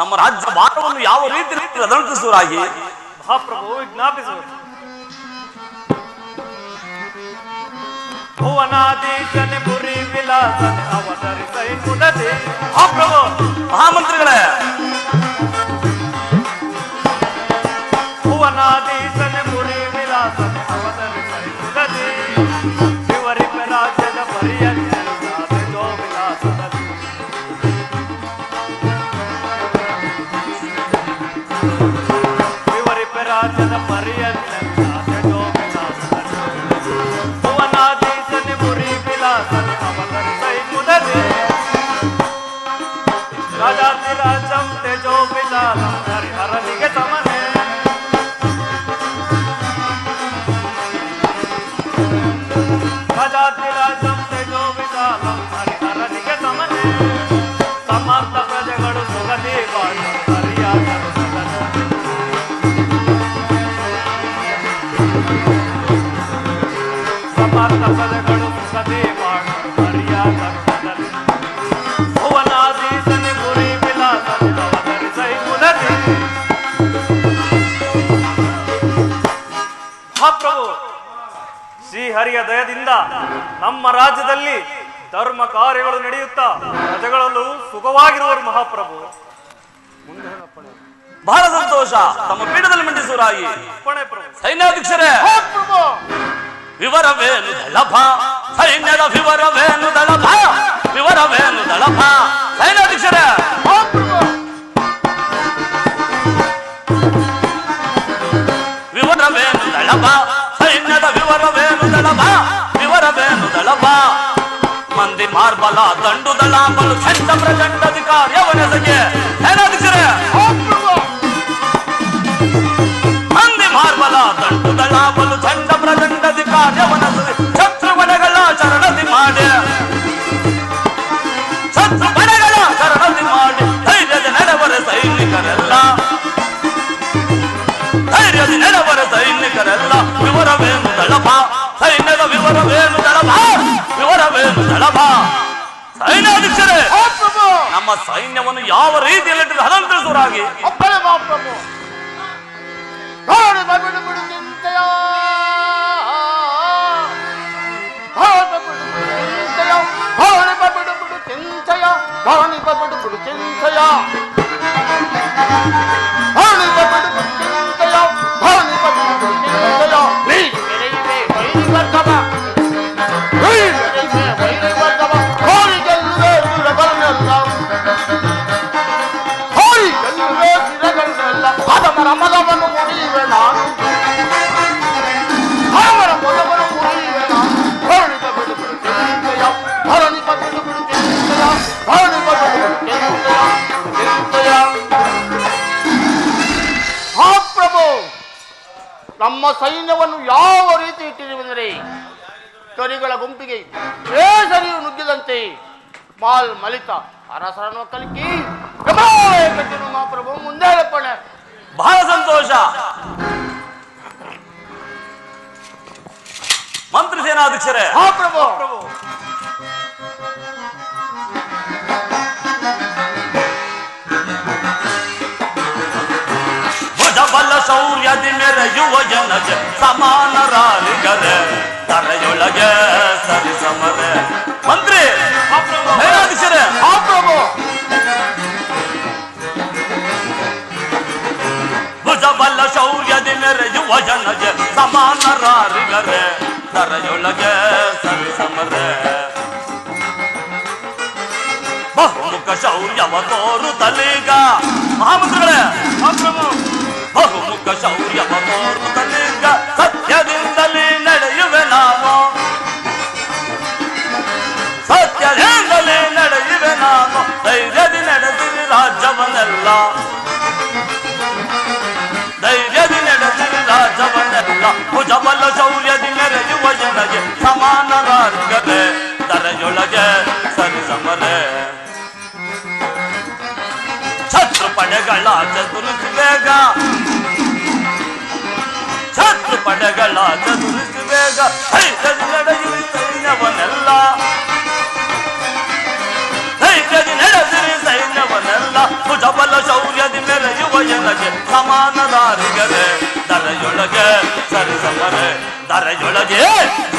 [SPEAKER 3] ನಮ್ಮ ರಾಜ್ಯ ಭಾರವನ್ನು ಯಾವ ರೀತಿ ಅದಲ್ಪಿಸುವರಾಗಿ
[SPEAKER 8] ಮಹಾಪ್ರಭು ವಿಜ್ಞಾಪಿಸುವರು. ಭುವನಾದೀಶನೆ ಪುರಿ ವಿಲಾಸನೆ ಅವತರಿಸೈ ಮುದದೆ. ಮಹಾಪ್ರಭು,
[SPEAKER 3] ಮಹಾಮಂತ್ರಿಗಳೇ,
[SPEAKER 8] ಭುವನಾದೀಶನೆ ಪುರಿ ವಿಲಾಸನೆ ಅವತರಿಸೈ ಮುದದೆ. ವಿವರಿಪ ರಾಜ್ಯದ ಪರಿಯಂತೆ ಜೋ ವಿಲಾಸದಲ್ಲಿ. ವಿವರಿಪ ರಾಜ್ಯದ ಪರಿಯಂತೆ ಜೋ ವಿಲಾಸದಲ್ಲಿ. ಭುವನಾದೀಶನೆ ಪುರಿ ವಿಲಾಸನೆ ಅವತರಿಸೈ ಮುದದೆ. ರಾಜಾಧಿರಾಜಂ ತೇಜೋ ವಿಶಾಲಂ ಹರಿಹರನಿಗೆ ಸಮನೆ. ರಾಜಾಧಿರಾಜಂ ತೇಜೋ ವಿಶಾಲಂ ಹರಿಹರನಿಗೆ ಸಮನೆ. ಸಮರ್ಥ ಪ್ರಜೆಗಳು ಸುಗತಿ ಬಾಳು ಹರಿಯಾದರು ಸದನ. ಸಮರ್ಥ ಪ್ರಜೆಗಳು ಸುಗತಿ ಬಾಳು ಹರಿಯಾದರು ಸದನ. ಭುವನಾದೀಶನೆ ಪುರಿ ವಿಲಾಸನೆ ಅವತರಿಸೈ ಮುದದೆ. ಮಹಾಪ್ರಭು, ಶ್ರೀಹರಿಯ ದಯದಿಂದ ನಮ್ಮ ರಾಜ್ಯದಲ್ಲಿ ಧರ್ಮ ಕಾರ್ಯಗಳು ನಡೆಯುತ್ತಾ ಪ್ರಜೆಗಳಲ್ಲೂ ಸುಖವಾಗಿರುವರು ಮಹಾಪ್ರಭು.
[SPEAKER 3] ಬಹಳ ಸಂತೋಷ. ತಮ್ಮ ಪೀಠದಲ್ಲಿ ಮಂಡಿಸುವರಾಗಿ
[SPEAKER 8] ಪಣೆ ಪ್ರಭು.
[SPEAKER 3] ಸೈನ್ಯಾಧ್ಯಕ್ಷರೇ, ವಿವರವೇನು ದಳಭ, ಸೈನ್ಯದ ವಿವರವೇನು ದಳಭ, ವಿವರವೇನು ದಳಭ. ಸೈನ್ಯಾಧ್ಯಕ್ಷರೇ, ವಿವರವೇನು ದಳಭ, ಸೈನ್ಯದ ವಿವರವೇನು ದಳಭ, ವಿವರವೇನು ದಳಭ. ಮಂದಿ ಮಾರ್ಬಲ ದಂಡು ದಳ ಬಲು ಚಂಡ ಪ್ರಚಂಡಧಿಕಾರ್ಯವನೆಸಗೆ. ಸೈನ್ಯಾಧ್ಯಕ್ಷರೇ, ಮಂದಿ ಮಾರ್ಬಲ ದಂಡು ದಳ ಬಲು ಚಂಡ ಪ್ರಚಂಡಧಿಕಾರ್ಯವನೆಸಗೆ. ಶತ್ರು ಪಡೆಗಳ ಶರಣದಿ ಮಾಡಿ, ಶತ್ರು ಪಡೆಗಳ ಶರಣದಿ ಮಾಡಿ. ಧೈರ್ಯದ ನೆರವರ ಸೈನಿಕರೆಲ್ಲ, ಧೈರ್ಯದ ನೆರವರ ಸೈನಿಕರೆಲ್ಲ. ವಿವರವೇನು ದಳಭ, ಸೈನ್ಯದ ವಿವರವೇನು ದಳಭ, ವಿವರವೇನು ದಳಭ. ಸೈನ್ಯಾಧ್ಯಕ್ಷರೇ, ನಮ್ಮ ಸೈನ್ಯವನ್ನು ಯಾವ ರೀತಿಯಲ್ಲಿ ಹಲಂತರಿಸುವರಾಗಿ
[SPEAKER 4] ಒಬ್ಬರೇ ಮಹಾಪ್ರಭು. ಧೋರಣಿ ಬಬಿಡು ಬಿಡು ಚಿಂತೆಯ, ಧೋರಣಿ ಬಬಿಡು ಬಿಡು ಚಿಂತೆಯ, ಧೋರಣಿ ಬಬಿಡು ಬಿಡು ಚಿಂತೆಯ, ಧೋರಣಿ ಬಬಿಡು ಬಿಡು ಚಿಂತೆಯ, ಧೋರಣಿ ಬಬಿಡು ಬಿಡು ಚಿಂತೆಯ, ಧೋರಣಿ ಬಬಿಡು ಬಿಡು ಚಿಂತೆಯ. ವೈರಿ ವರ್ಗವ, ವೈರಿ ವರ್ಗವ, ಹೋರಿ ಗೆಲ್ಲುವೆ ಸಿರಗಳನ್ನೆಲ್ಲ, ಹೋರಿ ಗೆಲ್ಲುವೆ ಸಿರಗಳನ್ನೆಲ್ಲ. ಅದಮರ ಮಲವನ್ನು ಮುರಿಯುವೆ ನಾನು, ಅದಮರ ಮೊಲವನ್ನು ಮುರಿಯುವೆ ನಾನು. ಧರಣಿ ಬಬಿಡು ಬಿಡು ಚಿಂತೆಯ, ಧರಣಿ ಬಬಿಡು ಬಿಡು ಚಿಂತೆಯ, ಧರಣಿ ಬಬಿಡು ಬಿಡು ಚಿಂತೆಯ, ಚಿಂತೆಯ. ಮಹಾಪ್ರಭು, ನಮ್ಮ ಸೈನ್ಯವನ್ನು ಯಾವ ರೀತಿ ಇಟ್ಟಿರುವೆಂದರೆ ಕರಿಗಳ ಗುಂಪಿಗೆ ಕೇಸರಿಯು ನುಗ್ಗಿದಂತೆ ಮಾಲ್ ಮಲಿತ ಅರಸರನ್ನು ಕಲಿಕಿ ಮಹಾಪ್ರಭು ಮುಂದೆ ಅರ್ಪಣೆ.
[SPEAKER 3] ಬಹಳ ಸಂತೋಷ. ಮಂತ್ರಿ ಸೇನಾಧ್ಯಕ್ಷರೇ,
[SPEAKER 4] ಮಹಾಪ್ರಭು,
[SPEAKER 3] ಭುಜಬಲ ಶೌರ್ಯದಿ ಮೆರೆಯುವ ಜನಗೆ ಸಮಾನರಾರಿಗರೆ, ತರೆಯೊಳಗೆ ಸರಿ ಸಮರೆ. ಮಂತ್ರಿ ಸೇನಾಧ್ಯಕ್ಷರೇ,
[SPEAKER 4] ಮಹಾಪ್ರಭು,
[SPEAKER 3] ಭುಜಬಲ ಶೌರ್ಯದಿ ಮೆರೆಯುವ ಜನಗೆ ಸಮಾನರಾರಿಗರೆ, ತರೆಯೊಳಗೆ ಸರಿ ಸಮರೆ. ಬಹುಮುಖ ಶೌರ್ಯವ ತೋರುತ್ತಲೀಗ. ಮಹಾಮಂತ್ರಿಗಳೇ, ಬಹುಮುಖ ಶೌರ್ಯವ ತೋರುತ್ತಲೀಗ. ಸತ್ಯದಿಂದಲೇ ನಡೆಯುವೆ ನಾನು, ಸತ್ಯದಿಂದಲೇ ನಡೆಯುವೆ ನಾನು. ಧೈರ್ಯದಿ ನಡೆದಿರಿ ರಾಜ್ಯವನ್ನೆಲ್ಲ, ಧೈರ್ಯದಿ ನಡೆದಿರಿ ರಾಜ್ಯವನ್ನೆಲ್ಲ. ಭುಜಬಲ ಶೌರ್ಯದಿ ಮೆರೆಯುವ ಜನಗೆ ಸಮಾನರಾರಿಗರೆ, ತರೆಯೊಳಗೆ ಸರಿ ಸಮರೆ. ಶತ್ರು ಪಡೆಗಳ ಚತುರಿಸಿ ಬೇಗ, ಧೈರ್ಯದಿ ನಡೆಯಿರಿ ಸೈನ್ಯವನ್ನೆಲ್ಲ ಧೈರ್ಯದಿ ನಡೆದಿರಿ ಸೈನ್ಯವನ್ನೆಲ್ಲ ಭುಜಬಲ ಶೌರ್ಯದಿ ಮೆರೆಯುವ ಎನಗೆ ಸಮಾನ ದಾರಿಗರೆ ದರೆಯೊಳಗೆ ಸರಿಸಮರೆ ದರೆಯೊಳಗೆ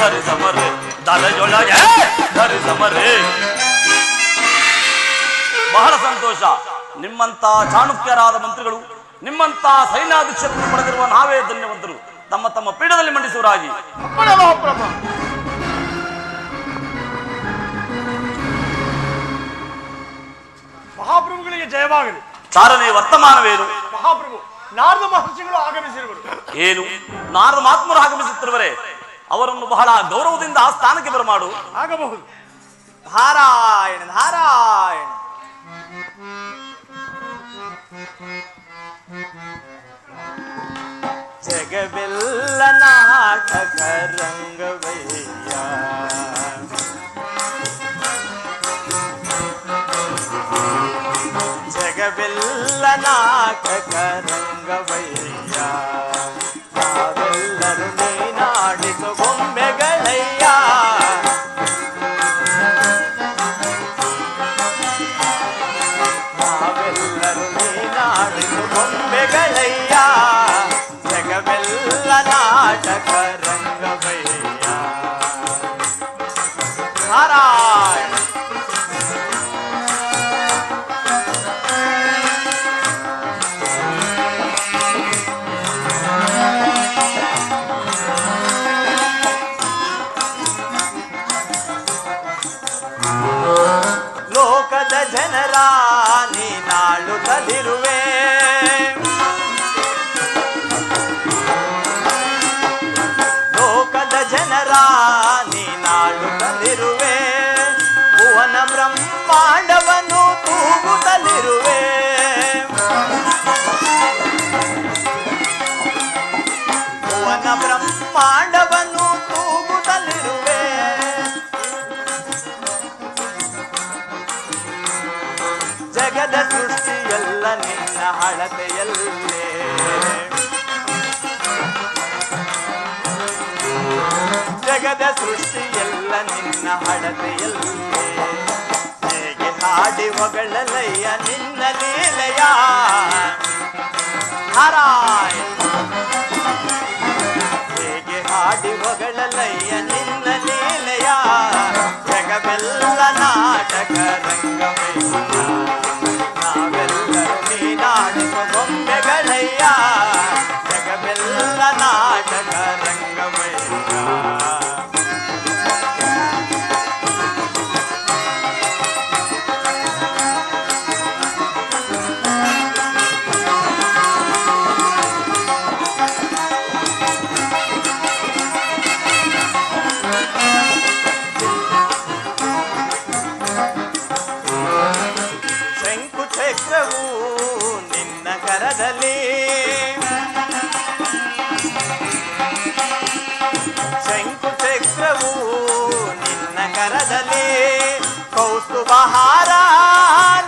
[SPEAKER 3] ಸರಿಸಮರೆ ದರೆಯೊಳಗೆ ಸರಿಸಮರೆ. ಬಹಳ ಸಂತೋಷ. ನಿಮ್ಮಂತ ಚಾಣುಕ್ಯರಾದ ಮಂತ್ರಿಗಳು, ನಿಮ್ಮಂತ ಸೈನ್ಯಾಧೀಕ್ಷರನ್ನು ಪಡೆದಿರುವ ನಾವೇ ಧನ್ಯವಂತರು. ತಮ್ಮ ತಮ್ಮ ಪೀಠದಲ್ಲಿ ಮಂಡಿಸುವರಾಗಿ.
[SPEAKER 8] ಮಹಾಪ್ರಭುಗಳಿಗೆ ಜಯವಾಗಲಿ.
[SPEAKER 3] ಚಾರನೆ ವರ್ತಮಾನವೇನು?
[SPEAKER 8] ಮಹಾಪ್ರಭು ನಾರದ ಮಹರ್ಷಿಗಳು ಆಗಮಿಸಿರುವರು.
[SPEAKER 3] ಏನು? ನಾರದ ಮಹಾತ್ಮರು ಆಗಮಿಸುತ್ತಿರುವರೆ ಅವರನ್ನು ಬಹಳ ಗೌರವದಿಂದ ಆ ಸ್ಥಾನಕ್ಕೆ ಬರಮಾಡು.
[SPEAKER 8] ಆಗಬಹುದು.
[SPEAKER 7] ನಾರಾಯಣ ನಾರಾಯಣ. ಜಗವೆಲ್ಲ ನಾಟಕ ರಂಗವಯ್ಯ ಜಗವೆಲ್ಲ ನಾಟಕ ರಂಗವಯ್ಯ ನಾವೆಲ್ಲರೂ ನೀನಾಡಿಸು ಗೊಂಬೆಗಳಯ್ಯ ನಾವೆಲ್ಲರೂ ನೀನಾಡಿಸು ಗೊಂಬೆಗಳಯ್ಯ ಜಗವೆಲ್ಲ ನಾಟಕ ರಂಗವಯ್ಯ ನಾರಾಯಣ. ಲೋಕದ ಜನರ ನೀನಾಳುತ್ತಲಿರುವೆ ಲೋಕದ ಜನರ ನೀನಾಳುತ್ತಲಿರುವೆ ಭುವನ ಬ್ರಹ್ಮಾಂಡವನ್ನು ತೂಗುತ್ತಲಿರುವೆ ಭುವನ ಬ್ರಹ್ಮಾಂಡವನ್ನು ತೂಗುತ್ತಲಿರುವೆ ಜಗದ ಸೃಷ್ಟಿಯೆಲ್ಲ ನಿನ್ನ ಅಳತೆಯಲ್ಲೇ ಜಗದ ಸೃಷ್ಟಿಯೆಲ್ಲ ನಿನ್ನ ಅಳತೆಯಲ್ಲೇ ಹೇಗೆ ಹಾಡಿ ಹೊಗಳಲಯ್ಯ ನಿನ್ನ ಲೀಲೆಯ ನಾರಾಯಣ ಹೇಗೆ ಹಾಡಿ ಹೊಗಳಲಯ್ಯ ನಿನ್ನ ಲೀಲೆಯ ಜಗವೆಲ್ಲ ನಾಟಕ ರಂಗವಯ್ಯ ನಾವೆಲ್ಲರೂ ನೀನಾಡಿಸುವ ಗೊಂಬೆಗಳಯ್ಯ ಜಗವೆಲ್ಲ ನಾಟಕ ರಂಗವಯ್ಯ. ಶಂಕು ಚಕ್ರವು ನಿನ್ನ ಕರದಲ್ಲಿ ಶಂಕು ಚಕ್ರವು ನಿನ್ನ ಕರದಲ್ಲಿ ಕೌಸ್ತುಭಹಾರ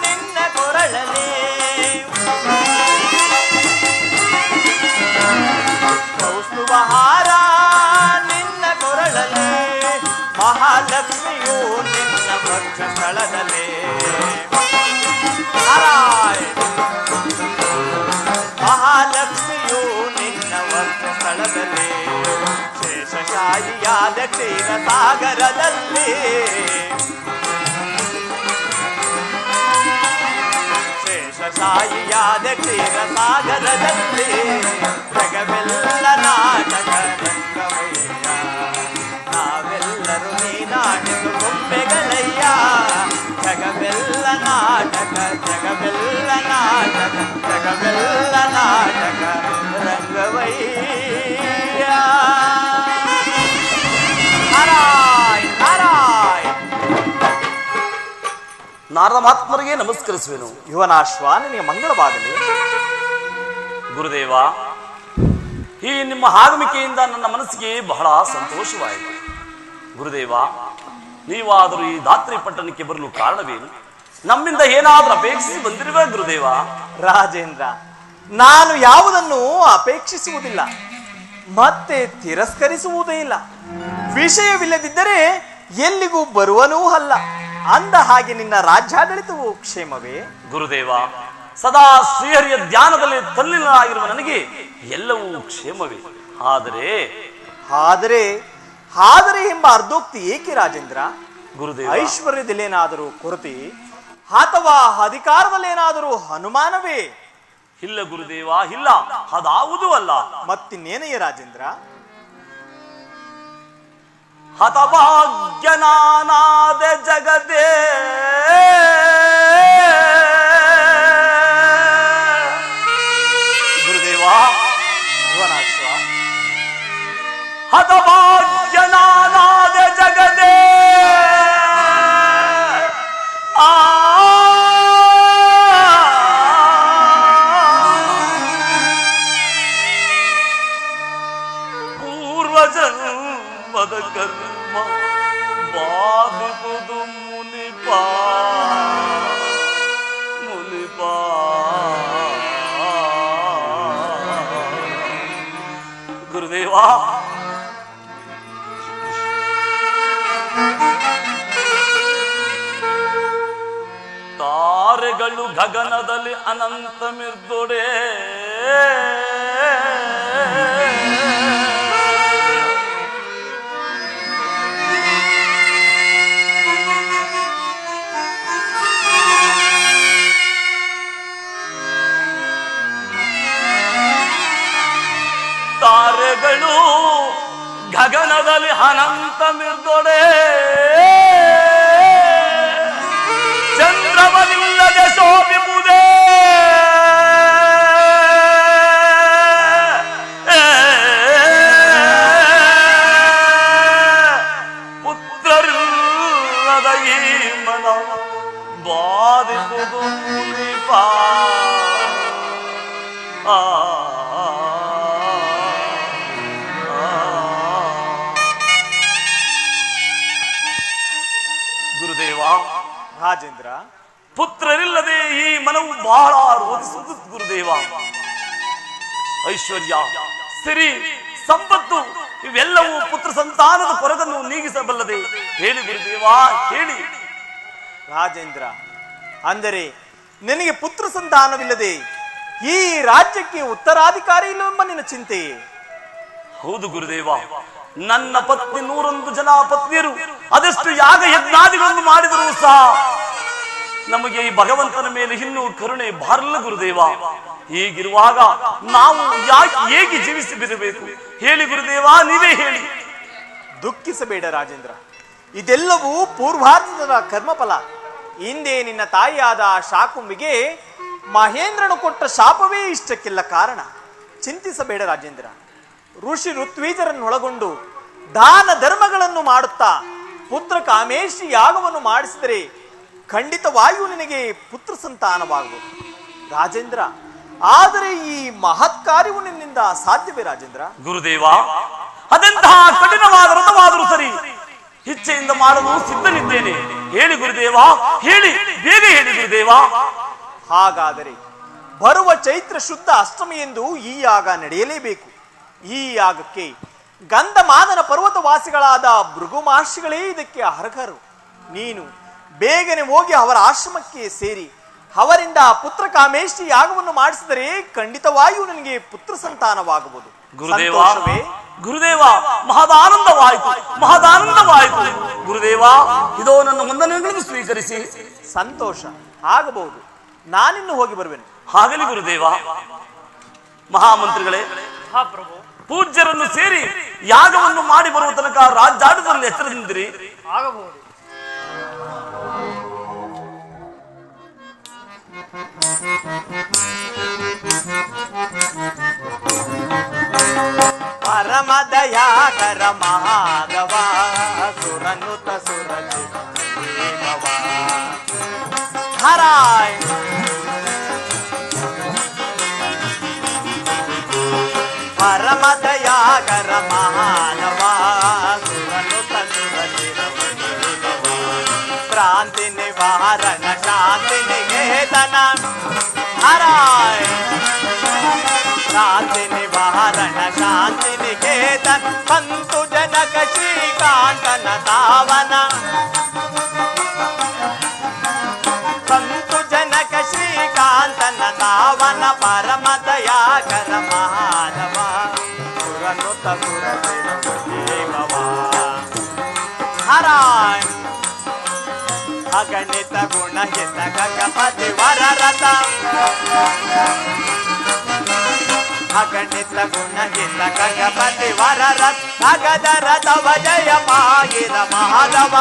[SPEAKER 7] ನಿನ್ನ ಕೊರಳಲಿ ಕೌಸ್ತುಭಹಾರ ನಿನ್ನ ಕೊರಳಲಿ ಮಹಾಲಕ್ಷ್ಮಿಯು ನಿನ್ನ ವಕ್ಷ ಸ್ಥಳದಲ್ಲಿ ಮಹಾಲಕ್ಷ್ಮಿಯು ನಿನ್ನ ವಕ್ಷ ಸ್ಥಳದಲ್ಲಿ ಶೇಷಶಾಹಿಯಾದ ಕ್ಷೀರ ಸಾಗರದಲ್ಲಿ ಶೇಷಶಾಹಿಯಾದ ಕ್ಷೀರ ಸಾಗರದಲ್ಲಿ ಜಗವೆಲ್ಲ ನಾಟಕ ರಂಗವಯ್ಯ ನಾವೆಲ್ಲರೂ ನೀನಾಡಿಸು ಗೊಂಬೆಗಳಯ್ಯ ಜಗವೆಲ್ಲ ನಾಟಕ ಜಗವೆಲ್ಲ ನಾಟಕ ಜಗವೆಲ್ಲ ನಾಟಕ ರಂಗವಯ್ಯ ನಾರಾಯಣ ನಾರಾಯಣ.
[SPEAKER 3] ನಾರದ ಮಹಾತ್ಮರಿಗೆ ನಮಸ್ಕರಿಸುವೆನು.
[SPEAKER 7] ಯುವನಾಶ್ವ ನಿನಗೆ ಮಂಗಳವಾಗಲಿ.
[SPEAKER 3] ಗುರುದೇವ, ಈ ನಿಮ್ಮ ಆಗಮಿಕೆಯಿಂದ ನನ್ನ ಮನಸ್ಸಿಗೆ ಬಹಳ ಸಂತೋಷವಾಯಿತು. ಗುರುದೇವ, ನೀವಾದರೂ ಈ ಧಾತ್ರಿ ಪಟ್ಟಣಕ್ಕೆ ಬರಲು ಕಾರಣವೇನು? ನಮ್ಮಿಂದ ಏನಾದರೂ ಅಪೇಕ್ಷಿಸಿ ಬಂದಿರುವ ಗುರುದೇವ?
[SPEAKER 7] ರಾಜೇಂದ್ರ, ನಾನು ಯಾವುದನ್ನು ಅಪೇಕ್ಷಿಸುವುದಿಲ್ಲ. ಮತ್ತೆ ತಿರಸ್ಕರಿಸುವುದೇ ಇಲ್ಲ. ವಿಷಯವಿಲ್ಲದಿದ್ದರೆ ಎಲ್ಲಿಗೂ ಬರುವನೂ ಅಲ್ಲ. ಅಂದ ಹಾಗೆ ನಿನ್ನ ರಾಜ್ಯಾಡಳಿತವು ಕ್ಷೇಮವೇ?
[SPEAKER 3] ಗುರುದೇವ, ಸದಾ ಶ್ರೀಹರಿಯ ಧ್ಯಾನದಲ್ಲಿ ತಲ್ಲೀನನಾಗಿರುವ ನನಗೆ ಎಲ್ಲವೂ ಕ್ಷೇಮವೇ.
[SPEAKER 7] ಆದರೆ ಎಂಬ ಅರ್ಧೋಕ್ತಿ ಏಕೆ ರಾಜೇಂದ್ರ?
[SPEAKER 3] ಗುರುದೇವ,
[SPEAKER 7] ಐಶ್ವರ್ಯದಲ್ಲೇನಾದರೂ ಕೊರತೆ ಅಥವಾ ಅಧಿಕಾರದಲ್ಲೇನಾದರೂ ಅನುಮಾನವೇ?
[SPEAKER 3] ಇಲ್ಲ ಗುರುದೇವ, ಇಲ್ಲ, ಅದಾವುದೂ ಅಲ್ಲ.
[SPEAKER 7] ಮತ್ತಿನ್ನೇನೆಯ ರಾಜೇಂದ್ರ?
[SPEAKER 3] ಹತಭಾಗ್ಯನಾನಾದ ಜಗದೇ ಗುರುದೇವ,
[SPEAKER 7] ಭುವನಾಶ್ವ,
[SPEAKER 3] ಹತಭಾಗ್ಯನಾನಾದ ಜಗದೇ ಪೂರ್ವಜನ್ಮದ ಕರ್ಮ ಬಾದುವುದು ಮುನಿಪಾ ಗುರುದೇವ, ತಾರೆಗಳು ಗಗನದಲ್ಲಿ ಅನಂತ ಮಿರ್ದೊಡೆ ತಾರೆಗಳು ಗಗನದಲ್ಲಿ ಅನಂತ ಮಿರ್ದೊಡೆ ಚಂದ್ರವನಿಲ್ಲದೆ ಶೋಭಿಪುದೇ ಪುತ್ರರಿಲ್ಲದ ಈ ಮನ ಬಾಧಿಪುದು ಮುನಿಪಾ ಗುರುದೇವ,
[SPEAKER 7] ರಾಜೇಂದ್ರ,
[SPEAKER 3] ಪುತ್ರರಿಲ್ಲದೆ ಈ ಮನವು ಬಹಳ ರೋಧಿಸುವುದು ಗುರುದೇವ. ಐಶ್ವರ್ಯ, ಸಿರಿ, ಸಂಪತ್ತು ಇವೆಲ್ಲವೂ ಪುತ್ರ ಸಂತಾನದ ಕೊರಗನ್ನು ನೀಗಿಸಬಲ್ಲದೆ? ಹೇಳಿ ಗುರುದೇವ, ಹೇಳಿ.
[SPEAKER 7] ರಾಜೇಂದ್ರ, ಅಂದರೆ ನಿನಗೆ ಪುತ್ರ ಸಂತಾನವಿಲ್ಲದೆ ಈ ರಾಜ್ಯಕ್ಕೆ ಉತ್ತರಾಧಿಕಾರಿ ಇಲ್ಲವೆಂಬ ನಿನ್ನ ಚಿಂತೆ?
[SPEAKER 3] ಹೌದು ಗುರುದೇವ, ನನ್ನ ಪತ್ನಿ 101 ಜನ ಪತ್ನಿಯರು ಅದೆಷ್ಟು ಯಾಗ ಯಜ್ಞಾದಿಗಳನ್ನು ಮಾಡಿದರೂ ಸಹ ನಮಗೆ ಈ ಭಗವಂತನ ಮೇಲೆ ಇನ್ನೂ ಕರುಣೆ ಬಾರಲ್ಲ ಗುರುದೇವ. ಹೀಗಿರುವಾಗ ನಾವು ಹೇಗೆ ಜೀವಿಸಿ ಬಿಡಬೇಕು? ಹೇಳಿ ಗುರುದೇವ, ನೀವೇ ಹೇಳಿ.
[SPEAKER 7] ದುಃಖಿಸಬೇಡ ರಾಜೇಂದ್ರ, ಇದೆಲ್ಲವೂ ಪೂರ್ವಾರ್ಧದ ಕರ್ಮಫಲ. ಹಿಂದೆ ನಿನ್ನ ತಾಯಿಯಾದ ಶಾಕುಂಬಿಗೆ ಮಹೇಂದ್ರನು ಕೊಟ್ಟ ಶಾಪವೇ ಇಷ್ಟಕ್ಕೆಲ್ಲ ಕಾರಣ. ಚಿಂತಿಸಬೇಡ ರಾಜೇಂದ್ರ. ಋಷಿ ಋತ್ವೀಜರನ್ನೊಳಗೊಂಡು ದಾನ ಧರ್ಮಗಳನ್ನು ಮಾಡುತ್ತಾ ಪುತ್ರ ಕಾಮೇಶಿ ಯಾಗವನ್ನು ಮಾಡಿಸಿದರೆ ಖಂಡಿತವಾಗಿಯೂ ನಿನಗೆ ಪುತ್ರ ಸಂತಾನವಾಗುವುದು ರಾಜೇಂದ್ರ. ಆದರೆ ಈ ಮಹತ್ ಕಾರ್ಯವು ನಿನ್ನಿಂದ ಸಾಧ್ಯವೇ ರಾಜೇಂದ್ರ?
[SPEAKER 3] ಗುರುದೇವ, ಅದೆಂತಹ ಕಠಿಣವಾದ ವ್ರತವಾದರೂ ಸರಿ, ಇಚ್ಛೆಯಿಂದ ಮಾಡಲು ಸಿದ್ಧನಿದ್ದೇನೆ. ಹೇಳಿ ಗುರುದೇವ, ಹೇಳಿ, ಬೇಗ ಹೇಳಿ ಗುರುದೇವ.
[SPEAKER 7] ಹಾಗಾದರೆ ಬರುವ ಚೈತ್ರ ಶುದ್ಧ ಅಷ್ಟಮಿಯೆಂದು ಈ ಯಾಗ ನಡೆಯಲೇಬೇಕು. ಈ ಯಾಗಕ್ಕೆ ಗಂಧಮಾದನ ಪರ್ವತವಾಸಿಗಳಾದ ಭೃಗು ಮಹರ್ಷಿಗಳೇ ಇದಕ್ಕೆ ಅರ್ಹರು. ನೀನು ಬೇಗನೆ ಹೋಗಿ ಅವರ ಆಶ್ರಮಕ್ಕೆ ಸೇರಿ ಅವರಿಂದ ಪುತ್ರ ಕಾಮೇಶಿ ಯಾಗವನ್ನು ಮಾಡಿಸಿದರೆ ಖಂಡಿತವಾಗಿಯೂ ನನಗೆ ಪುತ್ರ ಸಂತಾನವಾಗಬಹುದು.
[SPEAKER 3] ಗುರುದೇವ, ಗುರುದೇವ, ಮಹದಾನಂದವಾಯಿತು ಗುರುದೇವ. ಇದೋ ನನ್ನ ವಂದನೆಗಳನ್ನು ಸ್ವೀಕರಿಸಿ.
[SPEAKER 7] ಸಂತೋಷ ಆಗಬಹುದು. ನಾನಿನ್ನು ಹೋಗಿ ಬರುವೆನು.
[SPEAKER 3] ಆಗಲಿ ಗುರುದೇವ. ಮಹಾಮಂತ್ರಿಗಳೇ, ಪೂಜ್ಯರನ್ನು ಸೇರಿ ಯಾಗವನ್ನು ಮಾಡಿ ಬರುವ ತನಕ ರಾಜ್ಯಾಡಳಿತದಲ್ಲಿ ಎಚ್ಚರದಿಂದಿರಿ.
[SPEAKER 5] ಆಗಬಹುದು.
[SPEAKER 7] ಪರಮ ದಯಾಕರ ಮಹಾದವ ಸುರನುತ ಸುರಜಿ ಹರಾಯ್ ಪರಮ ದಯಾಕರ ಮಹಾದವ ಸುರನುತ ಸುರಜಿ ಕ್ರಾಂತಿ ನಿವಾರಣ ಶಾಂತಿ ನಿಕೇತನ ಹರಾಯ್ शांति निवारण शांति निकेतन संतु जनक श्रीकांतन तावन संतु जनक श्रीकांतन तावन परम दयाकर माधव सुरनुत नारायण अगणित गुणहित गगपति वररत अगणित गुणहित गगपति वररत अगदर तव जय पागिर माधव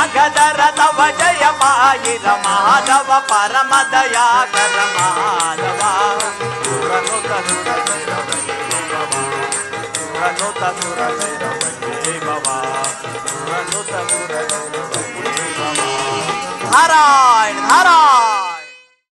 [SPEAKER 7] अगदर तव जय पागिर माधव परम दयाकर माधव सुरनुत नारायण नारायण